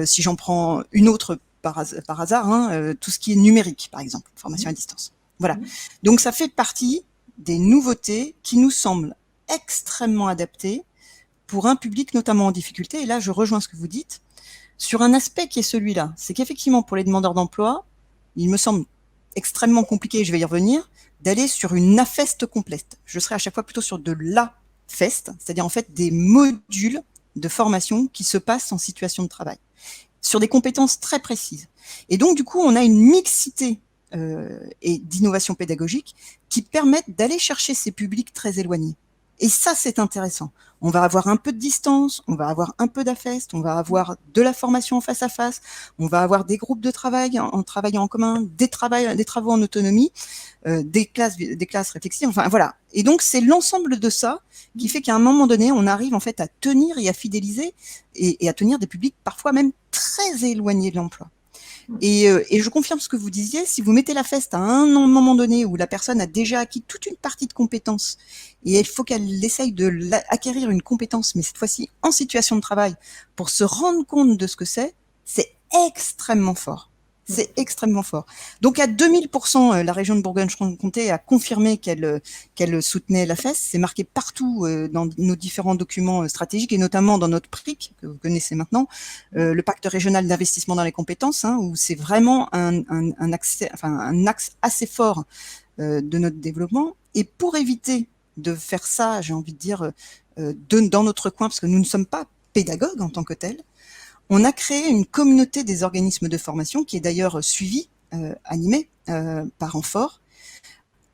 Si j'en prends une autre par hasard, hein, tout ce qui est numérique, par exemple, formation à distance. Voilà. Donc ça fait partie des nouveautés qui nous semblent extrêmement adaptées pour un public notamment en difficulté. Et là, je rejoins ce que vous dites sur un aspect qui est celui-là. C'est qu'effectivement, pour les demandeurs d'emploi, il me semble extrêmement compliqué, je vais y revenir, d'aller sur une AFEST complète. Je serai à chaque fois plutôt sur de l'AFEST, c'est-à-dire en fait des modules de formation qui se passent en situation de travail, sur des compétences très précises. Et donc, du coup, on a une mixité et d'innovation pédagogique qui permettent d'aller chercher ces publics très éloignés. Et ça, c'est intéressant. On va avoir un peu de distance, on va avoir un peu d'AFEST, on va avoir de la formation en face à face, on va avoir des groupes de travail en travaillant en commun, des travaux en autonomie, des classes réflexives, enfin voilà. Et donc, c'est l'ensemble de ça qui fait qu'à un moment donné, on arrive en fait à tenir et à fidéliser et à tenir des publics parfois même très éloignés de l'emploi. Et je confirme ce que vous disiez, si vous mettez la feste à un moment donné où la personne a déjà acquis toute une partie de compétences et il faut qu'elle essaye de acquérir une compétence, mais cette fois-ci en situation de travail, pour se rendre compte de ce que c'est extrêmement fort. C'est extrêmement fort. Donc à 2000%, la région de Bourgogne-Franche-Comté a confirmé qu'elle soutenait la FES. C'est marqué partout dans nos différents documents stratégiques et notamment dans notre PRIC, que vous connaissez maintenant, le pacte régional d'investissement dans les compétences, hein, où c'est vraiment un axe assez fort de notre développement. Et pour éviter de faire ça, j'ai envie de dire, dans notre coin, parce que nous ne sommes pas pédagogues en tant que tels, on a créé une communauté des organismes de formation qui est d'ailleurs suivie, animée par Amphore,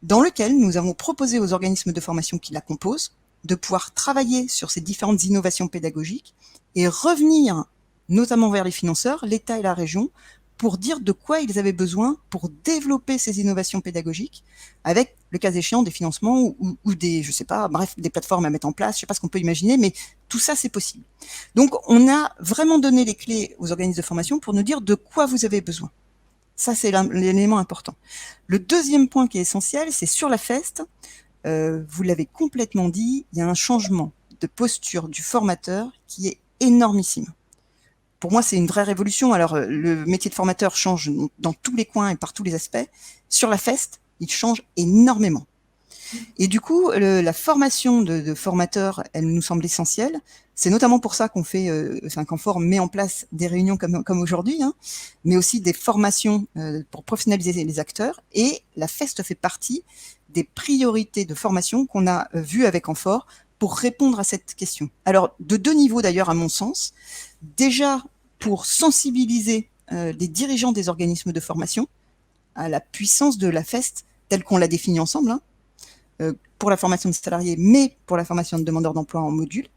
dans lequel nous avons proposé aux organismes de formation qui la composent de pouvoir travailler sur ces différentes innovations pédagogiques et revenir notamment vers les financeurs, l'État et la région, pour dire de quoi ils avaient besoin pour développer ces innovations pédagogiques avec, le cas échéant, des financements ou des, je sais pas, bref, des plateformes à mettre en place, je sais pas ce qu'on peut imaginer, mais tout ça, c'est possible. Donc, on a vraiment donné les clés aux organismes de formation pour nous dire de quoi vous avez besoin. Ça, c'est l'élément important. Le deuxième point qui est essentiel, c'est sur la FEST. Vous l'avez complètement dit, il y a un changement de posture du formateur qui est énormissime. Pour moi, c'est une vraie révolution. Alors, le métier de formateur change dans tous les coins et par tous les aspects. Sur la FEST, il change énormément. Et du coup, la formation de formateurs, elle nous semble essentielle. C'est notamment pour ça qu'on fait, qu'Amphore met en place des réunions comme aujourd'hui, hein, mais aussi des formations pour professionnaliser les acteurs. Et la FEST fait partie des priorités de formation qu'on a vues avec Amphore pour répondre à cette question. Alors, de deux niveaux d'ailleurs, à mon sens. Déjà, pour sensibiliser les dirigeants des organismes de formation à la puissance de la FEST telle qu'on l'a définie ensemble, hein, pour la formation de salariés, mais pour la formation de demandeurs d'emploi en module.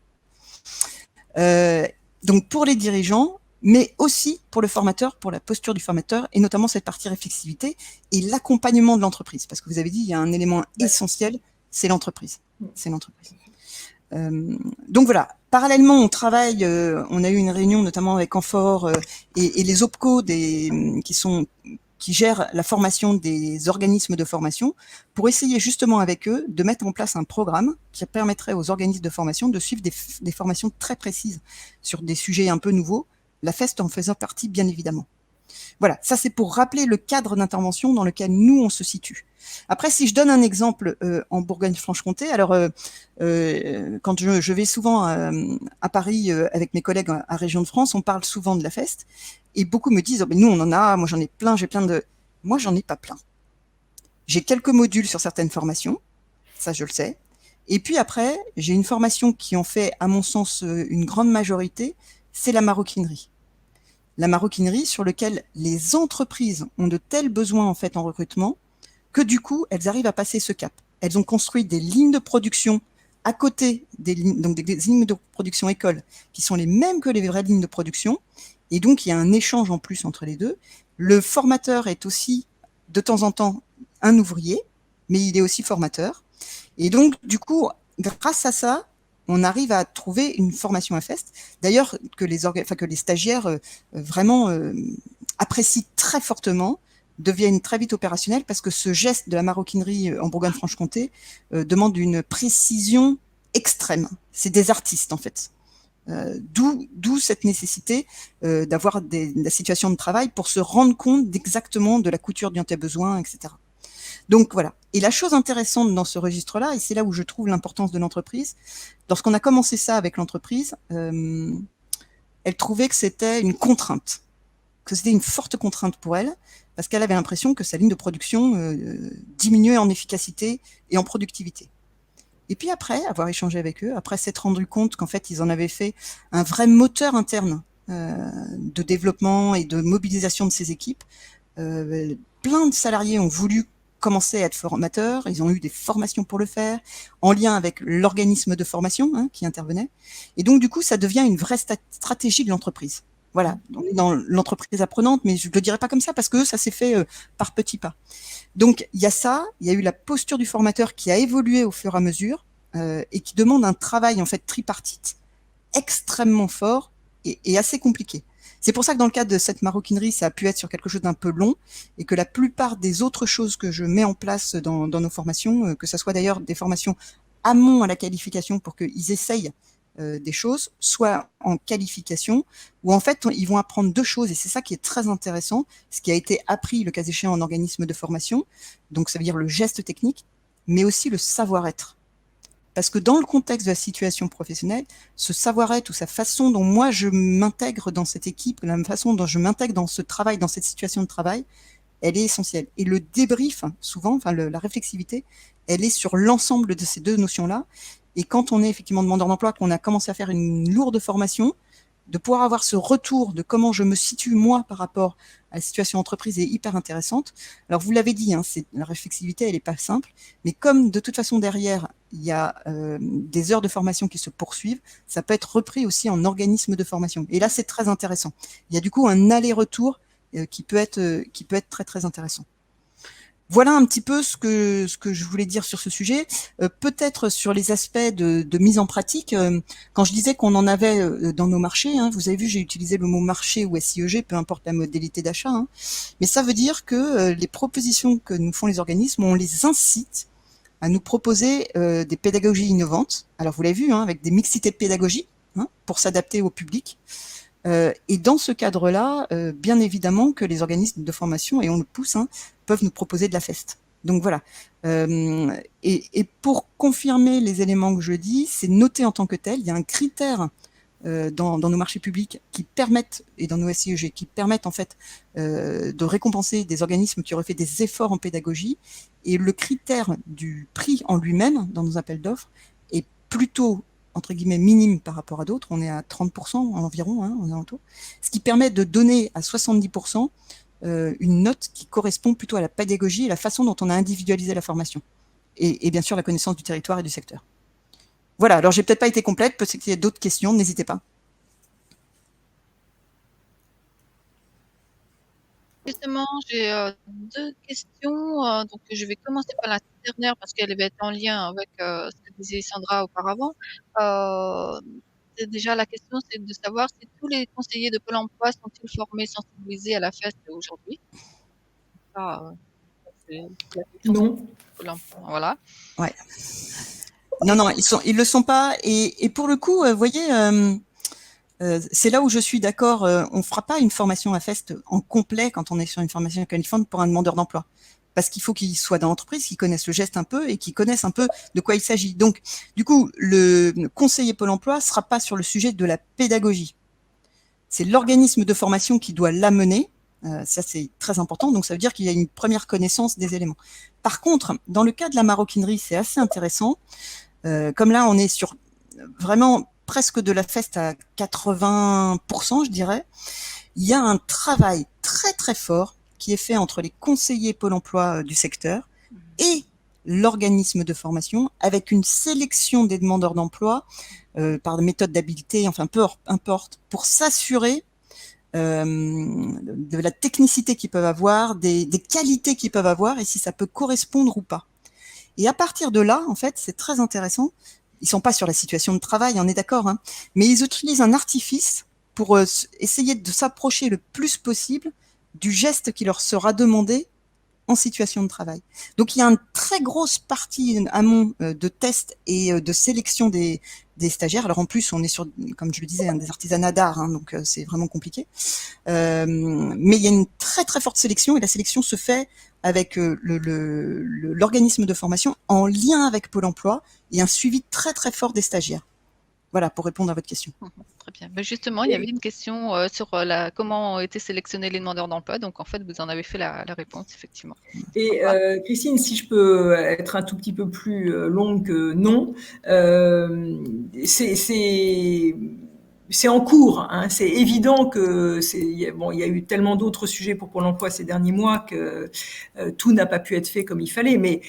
Donc pour les dirigeants, mais aussi pour le formateur, pour la posture du formateur, et notamment cette partie réflexivité et l'accompagnement de l'entreprise. Parce que vous avez dit, il y a un élément essentiel, c'est l'entreprise. C'est l'entreprise. Donc voilà. Parallèlement, on travaille, on a eu une réunion notamment avec Amphore et les OPCO qui gèrent la formation des organismes de formation pour essayer justement avec eux de mettre en place un programme qui permettrait aux organismes de formation de suivre des formations très précises sur des sujets un peu nouveaux, la FEST en faisant partie bien évidemment. Voilà, ça c'est pour rappeler le cadre d'intervention dans lequel nous on se situe. Après, si je donne un exemple en Bourgogne-Franche-Comté, alors quand je vais souvent à Paris avec mes collègues à Région de France, on parle souvent de la FEST, et beaucoup me disent, oh, ben nous on en a, moi j'en ai plein, moi j'en ai pas plein. J'ai quelques modules sur certaines formations, ça je le sais, et puis après, j'ai une formation qui en fait, à mon sens, une grande majorité, c'est la maroquinerie. La maroquinerie sur lequel les entreprises ont de tels besoins en fait en recrutement que du coup, elles arrivent à passer ce cap. Elles ont construit des lignes de production à côté des lignes, donc des lignes de production école, qui sont les mêmes que les vraies lignes de production. Et donc, il y a un échange en plus entre les deux. Le formateur est aussi, de temps en temps, un ouvrier, mais il est aussi formateur. Et donc, du coup, grâce à ça, on arrive à trouver une formation à FEST. D'ailleurs, que les stagiaires vraiment apprécient très fortement, deviennent très vite opérationnels parce que ce geste de la maroquinerie en Bourgogne-Franche-Comté demande une précision extrême. C'est des artistes en fait. D'où cette nécessité d'avoir la situation de travail pour se rendre compte exactement de la couture dont tu as besoin, etc. Donc voilà. Et la chose intéressante dans ce registre-là, et c'est là où je trouve l'importance de l'entreprise, lorsqu'on a commencé ça avec l'entreprise, elle trouvait que c'était une contrainte, que c'était une forte contrainte pour elle, parce qu'elle avait l'impression que sa ligne de production diminuait en efficacité et en productivité. Et puis après avoir échangé avec eux, après s'être rendu compte qu'en fait ils en avaient fait un vrai moteur interne de développement et de mobilisation de ces équipes, plein de salariés ont voulu commencer à être formateurs, ils ont eu des formations pour le faire, en lien avec l'organisme de formation qui intervenait. Et donc du coup ça devient une vraie stratégie de l'entreprise. Voilà, on est dans l'entreprise apprenante, mais je ne le dirais pas comme ça parce que ça s'est fait par petits pas. Donc, il y a ça, il y a eu la posture du formateur qui a évolué au fur et à mesure et qui demande un travail en fait tripartite extrêmement fort et assez compliqué. C'est pour ça que dans le cadre de cette maroquinerie, ça a pu être sur quelque chose d'un peu long et que la plupart des autres choses que je mets en place dans nos formations, que ce soit d'ailleurs des formations amont à la qualification pour qu'ils essayent des choses, soit en qualification, où en fait ils vont apprendre deux choses, et c'est ça qui est très intéressant, ce qui a été appris le cas échéant en organisme de formation, donc ça veut dire le geste technique, mais aussi le savoir-être. Parce que dans le contexte de la situation professionnelle, ce savoir-être ou sa façon dont moi je m'intègre dans cette équipe, la façon dont je m'intègre dans ce travail, dans cette situation de travail, elle est essentielle. Et le débrief, souvent, la réflexivité, elle est sur l'ensemble de ces deux notions-là. Et quand on est effectivement demandeur d'emploi, qu'on a commencé à faire une lourde formation, de pouvoir avoir ce retour de comment je me situe moi par rapport à la situation entreprise est hyper intéressante. Alors vous l'avez dit, la réflexivité elle n'est pas simple, mais comme de toute façon derrière il y a des heures de formation qui se poursuivent, ça peut être repris aussi en organisme de formation. Et là c'est très intéressant. Il y a du coup un aller-retour qui peut être très très intéressant. Voilà un petit peu ce que je voulais dire sur ce sujet. Peut-être sur les aspects de mise en pratique. Quand je disais qu'on en avait dans nos marchés, vous avez vu, j'ai utilisé le mot marché ou SIEG, peu importe la modalité d'achat. Mais ça veut dire que les propositions que nous font les organismes, on les incite à nous proposer des pédagogies innovantes. Alors vous l'avez vu, avec des mixités de pédagogie pour s'adapter au public. Et dans ce cadre-là, bien évidemment que les organismes de formation, et on le pousse, peuvent nous proposer de la FEST. Donc voilà. Et pour confirmer les éléments que je dis, c'est noté en tant que tel. Il y a un critère dans nos marchés publics qui permettent, et dans nos SIEG, qui permettent en fait de récompenser des organismes qui auraient fait des efforts en pédagogie. Et le critère du prix en lui-même, dans nos appels d'offres, est plutôt entre guillemets minime par rapport à d'autres, on est à 30% environ, aux alentours, ce qui permet de donner à 70% une note qui correspond plutôt à la pédagogie et la façon dont on a individualisé la formation. Et bien sûr la connaissance du territoire et du secteur. Voilà, alors j'ai peut-être pas été complète, peut-être qu'il y a d'autres questions, n'hésitez pas. Justement, j'ai deux questions. Donc, je vais commencer par la dernière parce qu'elle va être en lien avec ce que disait Sandra auparavant. Déjà, la question, c'est de savoir si tous les conseillers de Pôle emploi sont-ils formés, sensibilisés à la FEST aujourd'hui. Ça, c'est la question. Non. Pôle emploi, voilà. Ouais. Non, ils le sont pas. Et pour le coup, vous voyez, C'est là où je suis d'accord. On fera pas une formation à FEST en complet quand on est sur une formation qualifiante pour un demandeur d'emploi. Parce qu'il faut qu'il soit dans l'entreprise, qu'il connaisse le geste un peu et qu'il connaisse un peu de quoi il s'agit. Donc, du coup, le conseiller Pôle emploi sera pas sur le sujet de la pédagogie. C'est l'organisme de formation qui doit l'amener. Ça, c'est très important. Donc, ça veut dire qu'il y a une première connaissance des éléments. Par contre, dans le cas de la maroquinerie, c'est assez intéressant. Comme là, on est sur vraiment presque de la FEST à 80%, je dirais. Il y a un travail très, très fort qui est fait entre les conseillers Pôle emploi du secteur et l'organisme de formation avec une sélection des demandeurs d'emploi par des méthodes d'habilité, enfin peu importe, pour s'assurer de la technicité qu'ils peuvent avoir, des qualités qu'ils peuvent avoir et si ça peut correspondre ou pas. Et à partir de là, en fait, c'est très intéressant. Ils sont pas sur la situation de travail, on est d'accord, hein, mais ils utilisent un artifice pour essayer de s'approcher le plus possible du geste qui leur sera demandé en situation de travail. Donc il y a une très grosse partie amont de tests et de sélection des stagiaires. Alors en plus, on est sur, comme je le disais, des artisanats d'art, hein, donc c'est vraiment compliqué. Mais il y a une très très forte sélection et la sélection se fait avec l'organisme de formation en lien avec Pôle emploi et un suivi très très fort des stagiaires. Voilà, pour répondre à votre question. Très bien. Mais justement, il y avait une question sur comment ont été sélectionnés les demandeurs d'emploi. Donc, en fait, vous en avez fait la réponse, effectivement. Et Christine, si je peux être un tout petit peu plus longue que non, c'est en cours. Hein. C'est évident que il y a eu tellement d'autres sujets pour Pôle emploi ces derniers mois que tout n'a pas pu être fait comme il fallait. Mais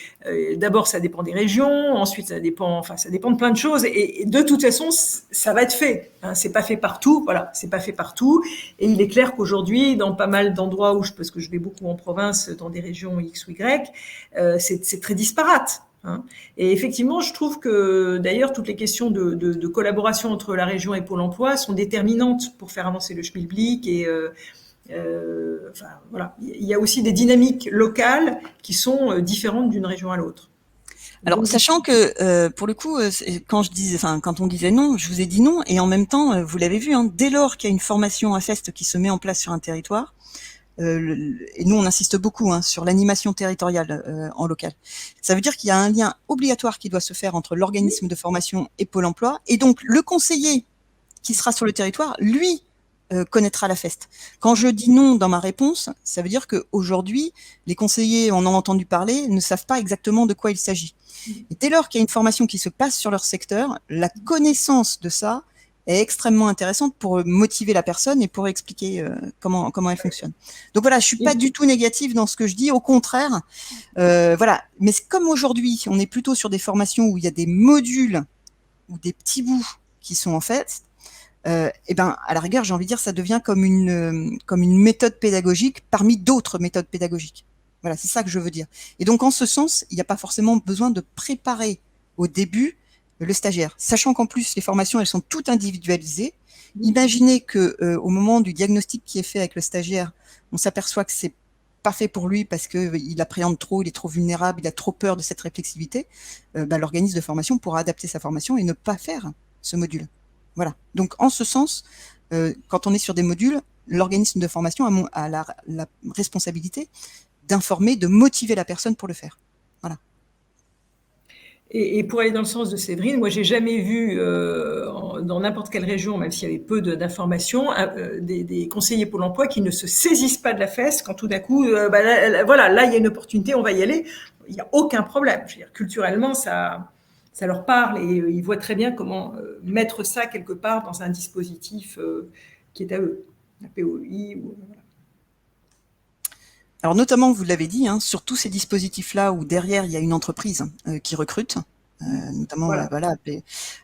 d'abord, ça dépend des régions. Ensuite, ça dépend de plein de choses. Et de toute façon, ça va être fait. Hein. C'est pas fait partout. Voilà, c'est pas fait partout. Et il est clair qu'aujourd'hui, dans pas mal d'endroits parce que je vais beaucoup en province, dans des régions X ou Y, c'est très disparate. Hein. Et effectivement, je trouve que d'ailleurs toutes les questions de collaboration entre la région et Pôle emploi sont déterminantes pour faire avancer le schmilblick et voilà, il y a aussi des dynamiques locales qui sont différentes d'une région à l'autre. Alors, sachant que pour le coup, quand on disait non, je vous ai dit non, et en même temps, vous l'avez vu, hein, dès lors qu'il y a une formation à FEST qui se met en place sur un territoire, et nous on insiste beaucoup sur l'animation territoriale en local. Ça veut dire qu'il y a un lien obligatoire qui doit se faire entre l'organisme de formation et Pôle emploi, et donc le conseiller qui sera sur le territoire, lui, connaîtra la FEST. Quand je dis non dans ma réponse, ça veut dire qu'aujourd'hui, les conseillers, on en a entendu parler, ne savent pas exactement de quoi il s'agit. Et dès lors qu'il y a une formation qui se passe sur leur secteur, la connaissance de ça est extrêmement intéressante pour motiver la personne et pour expliquer comment elle fonctionne. Donc voilà, je suis pas du tout négative dans ce que je dis, au contraire. Voilà, mais comme aujourd'hui, on est plutôt sur des formations où il y a des modules ou des petits bouts qui sont en fait, et ben à la rigueur, j'ai envie de dire, ça devient comme une méthode pédagogique parmi d'autres méthodes pédagogiques. Voilà, c'est ça que je veux dire. Et donc en ce sens, il n'y a pas forcément besoin de préparer au début le stagiaire, sachant qu'en plus les formations elles sont toutes individualisées. Imaginez que au moment du diagnostic qui est fait avec le stagiaire, on s'aperçoit que c'est pas fait pour lui parce que il appréhende trop, il est trop vulnérable, il a trop peur de cette réflexivité. L'organisme de formation pourra adapter sa formation et ne pas faire ce module. Voilà. Donc en ce sens, quand on est sur des modules, l'organisme de formation a la responsabilité d'informer, de motiver la personne pour le faire. Voilà. Et pour aller dans le sens de Séverine, moi j'ai jamais vu dans n'importe quelle région, même s'il y avait peu d'informations, des conseillers Pôle emploi qui ne se saisissent pas de la fesse quand tout d'un coup, là il y a une opportunité, on va y aller. Il n'y a aucun problème. Je veux dire, culturellement, ça leur parle et ils voient très bien comment mettre ça quelque part dans un dispositif qui est à eux, la POI. Voilà. Alors notamment, vous l'avez dit, sur tous ces dispositifs-là où derrière il y a une entreprise qui recrute, notamment voilà.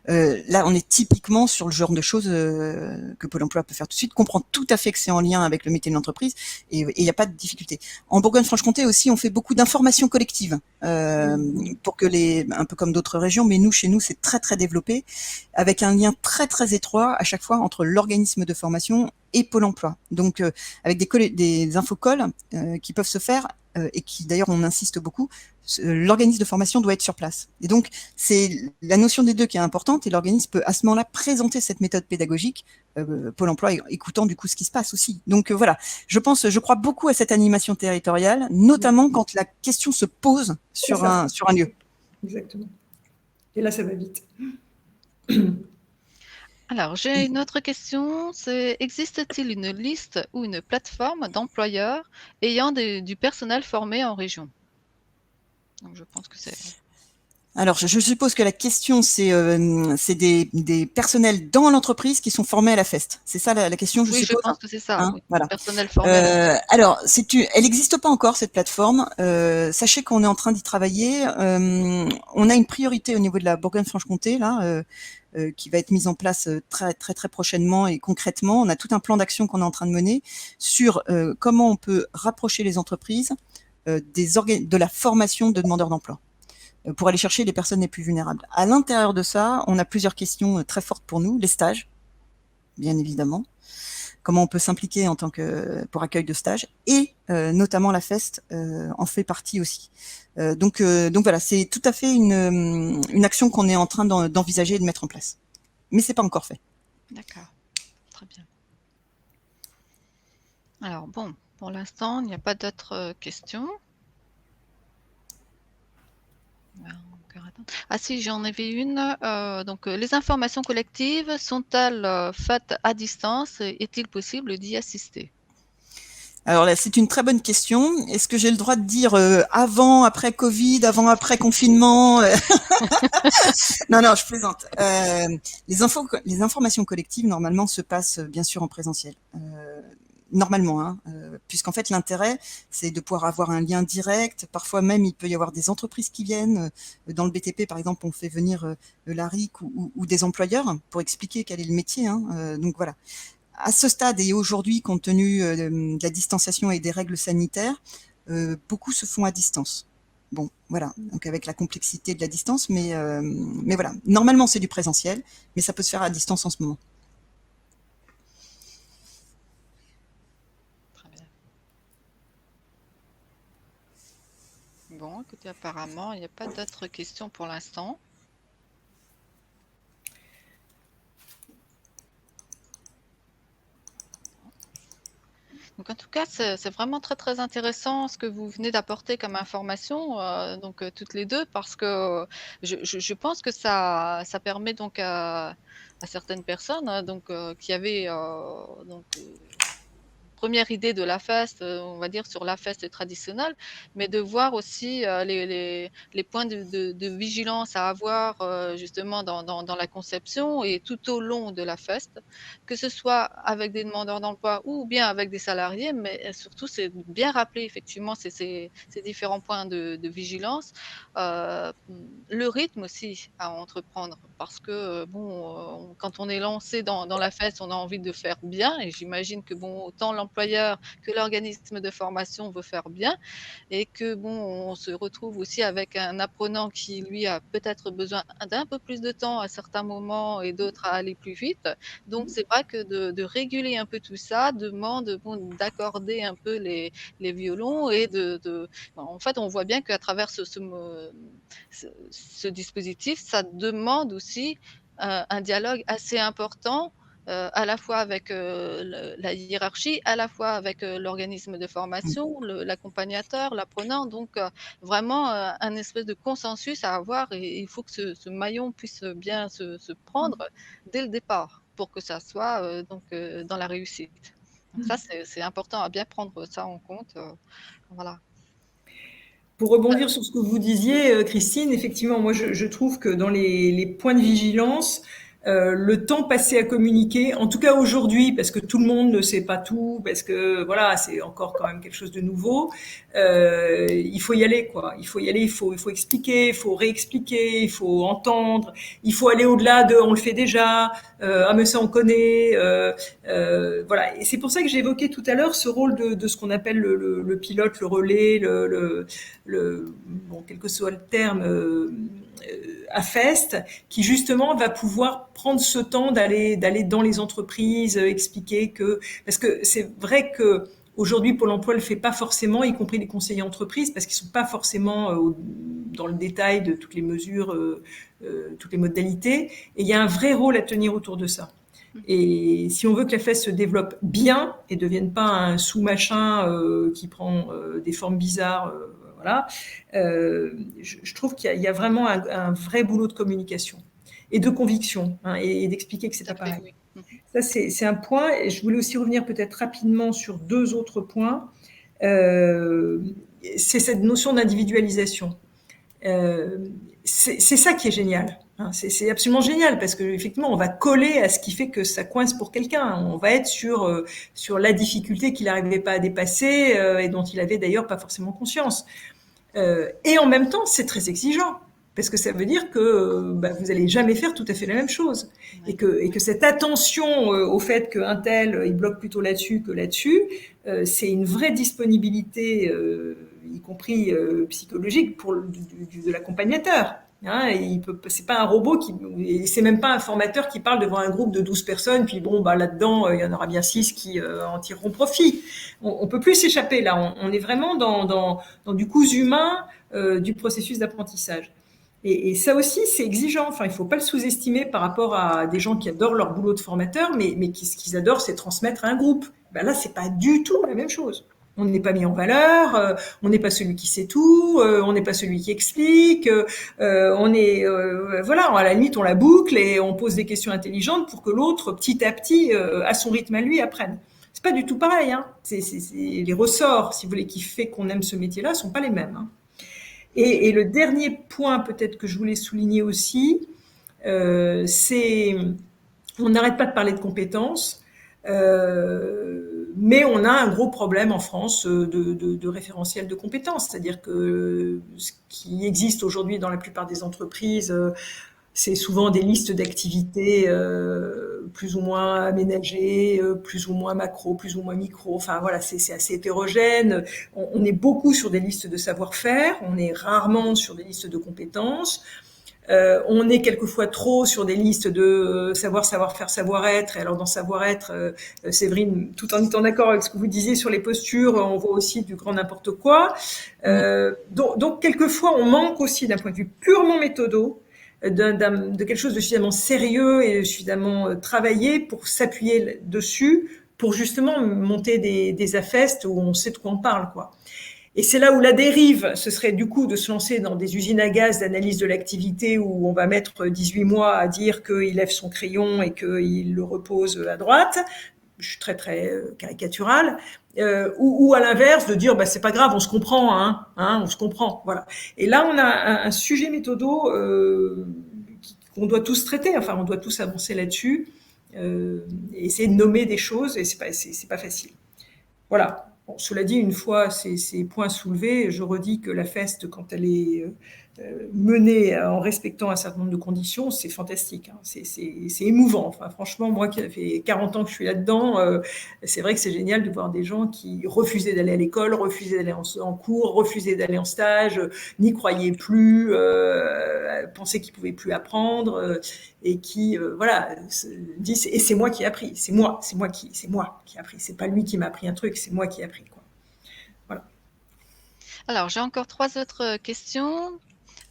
Là on est typiquement sur le genre de choses que Pôle emploi peut faire tout de suite, comprend tout à fait que c'est en lien avec le métier de l'entreprise et il n'y a pas de difficulté. En Bourgogne-Franche-Comté aussi on fait beaucoup d'informations collectives pour que un peu comme d'autres régions, mais chez nous c'est très très développé avec un lien très très étroit à chaque fois entre l'organisme de formation et Pôle emploi. Donc, avec des infocalls qui peuvent se faire et qui, d'ailleurs, on insiste beaucoup, l'organisme de formation doit être sur place. Et donc, c'est la notion des deux qui est importante et l'organisme peut à ce moment-là présenter cette méthode pédagogique, Pôle emploi écoutant du coup ce qui se passe aussi. Donc voilà, je crois beaucoup à cette animation territoriale, notamment quand la question se pose sur un lieu. Exactement. Et là, ça va vite. Alors, j'ai une autre question, c'est existe-t-il une liste ou une plateforme d'employeurs ayant du personnel formé en région? Donc, je pense que c'est... Alors, je suppose que la question, c'est des personnels dans l'entreprise qui sont formés à la FEST. C'est ça la question, je Oui, je suppose. pense que c'est ça, Hein, oui. voilà. Personnel formé à la FEST. Alors, elle n'existe pas encore cette plateforme. Sachez qu'on est en train d'y travailler. On a une priorité au niveau de la Bourgogne-Franche-Comté là, qui va être mise en place très très très prochainement et concrètement. On a tout un plan d'action qu'on est en train de mener sur comment on peut rapprocher les entreprises de la formation de demandeurs d'emploi pour aller chercher les personnes les plus vulnérables. À l'intérieur de ça, on a plusieurs questions très fortes pour nous. Les stages, bien évidemment. Comment on peut s'impliquer en tant que pour accueil de stage et notamment la FEST en fait partie aussi. Donc voilà, c'est tout à fait une action qu'on est en train d'envisager et de mettre en place. Mais c'est pas encore fait. D'accord, très bien. Alors bon, pour l'instant, il n'y a pas d'autres questions. Ah si, j'en avais une. Donc, les informations collectives sont-elles faites à distance? Est-il possible d'y assister? Alors là, c'est une très bonne question. Est-ce que j'ai le droit de dire avant, après Covid, avant, après confinement Non, non, je plaisante. Les informations collectives, normalement, se passent bien sûr en présentiel. Normalement, hein, puisqu'en fait l'intérêt c'est de pouvoir avoir un lien direct. Parfois même il peut y avoir des entreprises qui viennent. Dans le BTP par exemple, on fait venir la RIC ou des employeurs pour expliquer quel est le métier. Hein. Donc voilà. À ce stade et aujourd'hui, compte tenu de la distanciation et des règles sanitaires, beaucoup se font à distance. Bon, voilà. Donc avec la complexité de la distance, mais voilà. Normalement c'est du présentiel, mais ça peut se faire à distance en ce moment. Bon, écoutez, apparemment, il n'y a pas d'autres questions pour l'instant. Donc, en tout cas, c'est vraiment très, très intéressant ce que vous venez d'apporter comme information, donc toutes les deux, parce que je pense que ça permet donc à certaines personnes, hein, donc qui avaient donc première idée de la feste, on va dire sur la feste traditionnelle, mais de voir aussi, les points de vigilance à avoir, justement dans la conception et tout au long de la feste. Que ce soit avec des demandeurs d'emploi ou bien avec des salariés, mais surtout c'est de bien rappeler effectivement ces différents points de vigilance. Le rythme aussi à entreprendre parce que, bon, quand on est lancé dans la feste, on a envie de faire bien et j'imagine que bon, autant l'employeur que l'organisme de formation veut faire bien et que bon, on se retrouve aussi avec un apprenant qui lui a peut-être besoin d'un peu plus de temps à certains moments et d'autres à aller plus vite. Donc c'est vrai que de réguler un peu tout ça demande, bon, d'accorder un peu les violons et en fait, on voit bien qu'à travers ce dispositif, ça demande aussi, un dialogue assez important, à la fois avec, la hiérarchie, à la fois avec, l'organisme de formation, l'accompagnateur, l'apprenant, donc vraiment, un espèce de consensus à avoir et il faut que ce maillon puisse bien se prendre dès le départ pour que ça soit, donc dans la réussite. Donc ça, c'est important à bien prendre ça en compte, voilà. Pour rebondir sur ce que vous disiez, Christine, effectivement, moi je trouve que dans les points de vigilance, le temps passé à communiquer, en tout cas aujourd'hui, parce que tout le monde ne sait pas tout, parce que voilà, c'est encore quand même quelque chose de nouveau. Il faut y aller, quoi. Il faut y aller, il faut expliquer, il faut réexpliquer, il faut entendre, il faut aller au-delà de on le fait déjà, ah mais ça on connaît. Voilà. Et c'est pour ça que j'ai évoqué tout à l'heure ce rôle de ce qu'on appelle le pilote, le relais, bon, quel que soit le terme, AFEST qui justement va pouvoir prendre ce temps d'aller dans les entreprises, expliquer que parce que c'est vrai que aujourd'hui Pôle emploi le fait pas forcément, y compris les conseillers entreprises, parce qu'ils sont pas forcément dans le détail de toutes les mesures, toutes les modalités. Et il y a un vrai rôle à tenir autour de ça. Et si on veut que la FES se développe bien et devienne pas un sous-machin qui prend des formes bizarres, voilà, je trouve qu'il y a vraiment un vrai boulot de communication et de conviction, hein, et d'expliquer que c'est pas pareil. Oui. Ça, c'est un point. Et je voulais aussi revenir peut-être rapidement sur 2 autres points. C'est cette notion d'individualisation. C'est ça qui est génial. Hein, c'est absolument génial parce que effectivement, on va coller à ce qui fait que ça coince pour quelqu'un. On va être sur la difficulté qu'il n'arrivait pas à dépasser et dont il avait d'ailleurs pas forcément conscience. Et en même temps, c'est très exigeant parce que ça veut dire que vous allez jamais faire tout à fait la même chose et que cette attention au fait qu'un tel il bloque plutôt là-dessus que là-dessus, c'est une vraie disponibilité, y compris psychologique de l'accompagnateur. Hein, c'est pas un robot c'est même pas un formateur qui parle devant un groupe de 12 personnes, puis bon, là-dedans, il y en aura bien 6 qui en tireront profit. On peut plus s'échapper là. On est vraiment dans du cousu humain du processus d'apprentissage. Et ça aussi, c'est exigeant. Enfin, il faut pas le sous-estimer par rapport à des gens qui adorent leur boulot de formateur, mais ce qu'ils adorent, c'est transmettre à un groupe. Là, c'est pas du tout la même chose. On n'est pas mis en valeur, on n'est pas celui qui sait tout, on n'est pas celui qui explique, on est voilà, à la limite on la boucle et on pose des questions intelligentes pour que l'autre, petit à petit, à son rythme à lui, apprenne. C'est pas du tout pareil, hein. C'est les ressorts, si vous voulez, qui fait qu'on aime ce métier-là, sont pas les mêmes. Hein. Et le dernier point peut-être que je voulais souligner aussi, c'est on n'arrête pas de parler de compétences. Mais on a un gros problème en France de référentiel de compétences. C'est-à-dire que ce qui existe aujourd'hui dans la plupart des entreprises, c'est souvent des listes d'activités plus ou moins aménagées, plus ou moins macro, plus ou moins micro. Enfin voilà, c'est assez hétérogène. On est beaucoup sur des listes de savoir-faire, on est rarement sur des listes de compétences. On est quelquefois trop sur des listes de savoir-faire, savoir-être. Et alors dans savoir-être, Séverine, tout en étant d'accord avec ce que vous disiez sur les postures, on voit aussi du grand n'importe quoi. Donc quelquefois, on manque aussi d'un point de vue purement méthodo, de quelque chose de suffisamment sérieux et suffisamment travaillé pour s'appuyer dessus, pour justement monter des AFEST où on sait de quoi on parle, quoi. Et c'est là où la dérive, ce serait du coup de se lancer dans des usines à gaz d'analyse de l'activité où on va mettre 18 mois à dire qu'il lève son crayon et qu'il le repose à droite. Je suis très caricaturale. Ou à l'inverse de dire c'est pas grave, on se comprend, hein, on se comprend, voilà. Et là on a un sujet méthodo qu'on doit tous traiter. Enfin, on doit tous avancer là-dessus, et essayer de nommer des choses et c'est pas facile. Voilà. Bon, cela dit, une fois ces points soulevés, je redis que la FEST, quand elle est menée en respectant un certain nombre de conditions, c'est fantastique. Hein. C'est émouvant. Enfin, franchement, moi qui fait 40 ans que je suis là-dedans, c'est vrai que c'est génial de voir des gens qui refusaient d'aller à l'école, refusaient d'aller en cours, refusaient d'aller en stage, n'y croyaient plus, pensaient qu'ils pouvaient plus apprendre, et qui voilà disent et c'est moi qui ai appris, c'est moi qui ai appris, c'est pas lui qui m'a appris un truc, c'est moi qui ai appris, quoi. Voilà. Alors, j'ai encore 3 autres questions.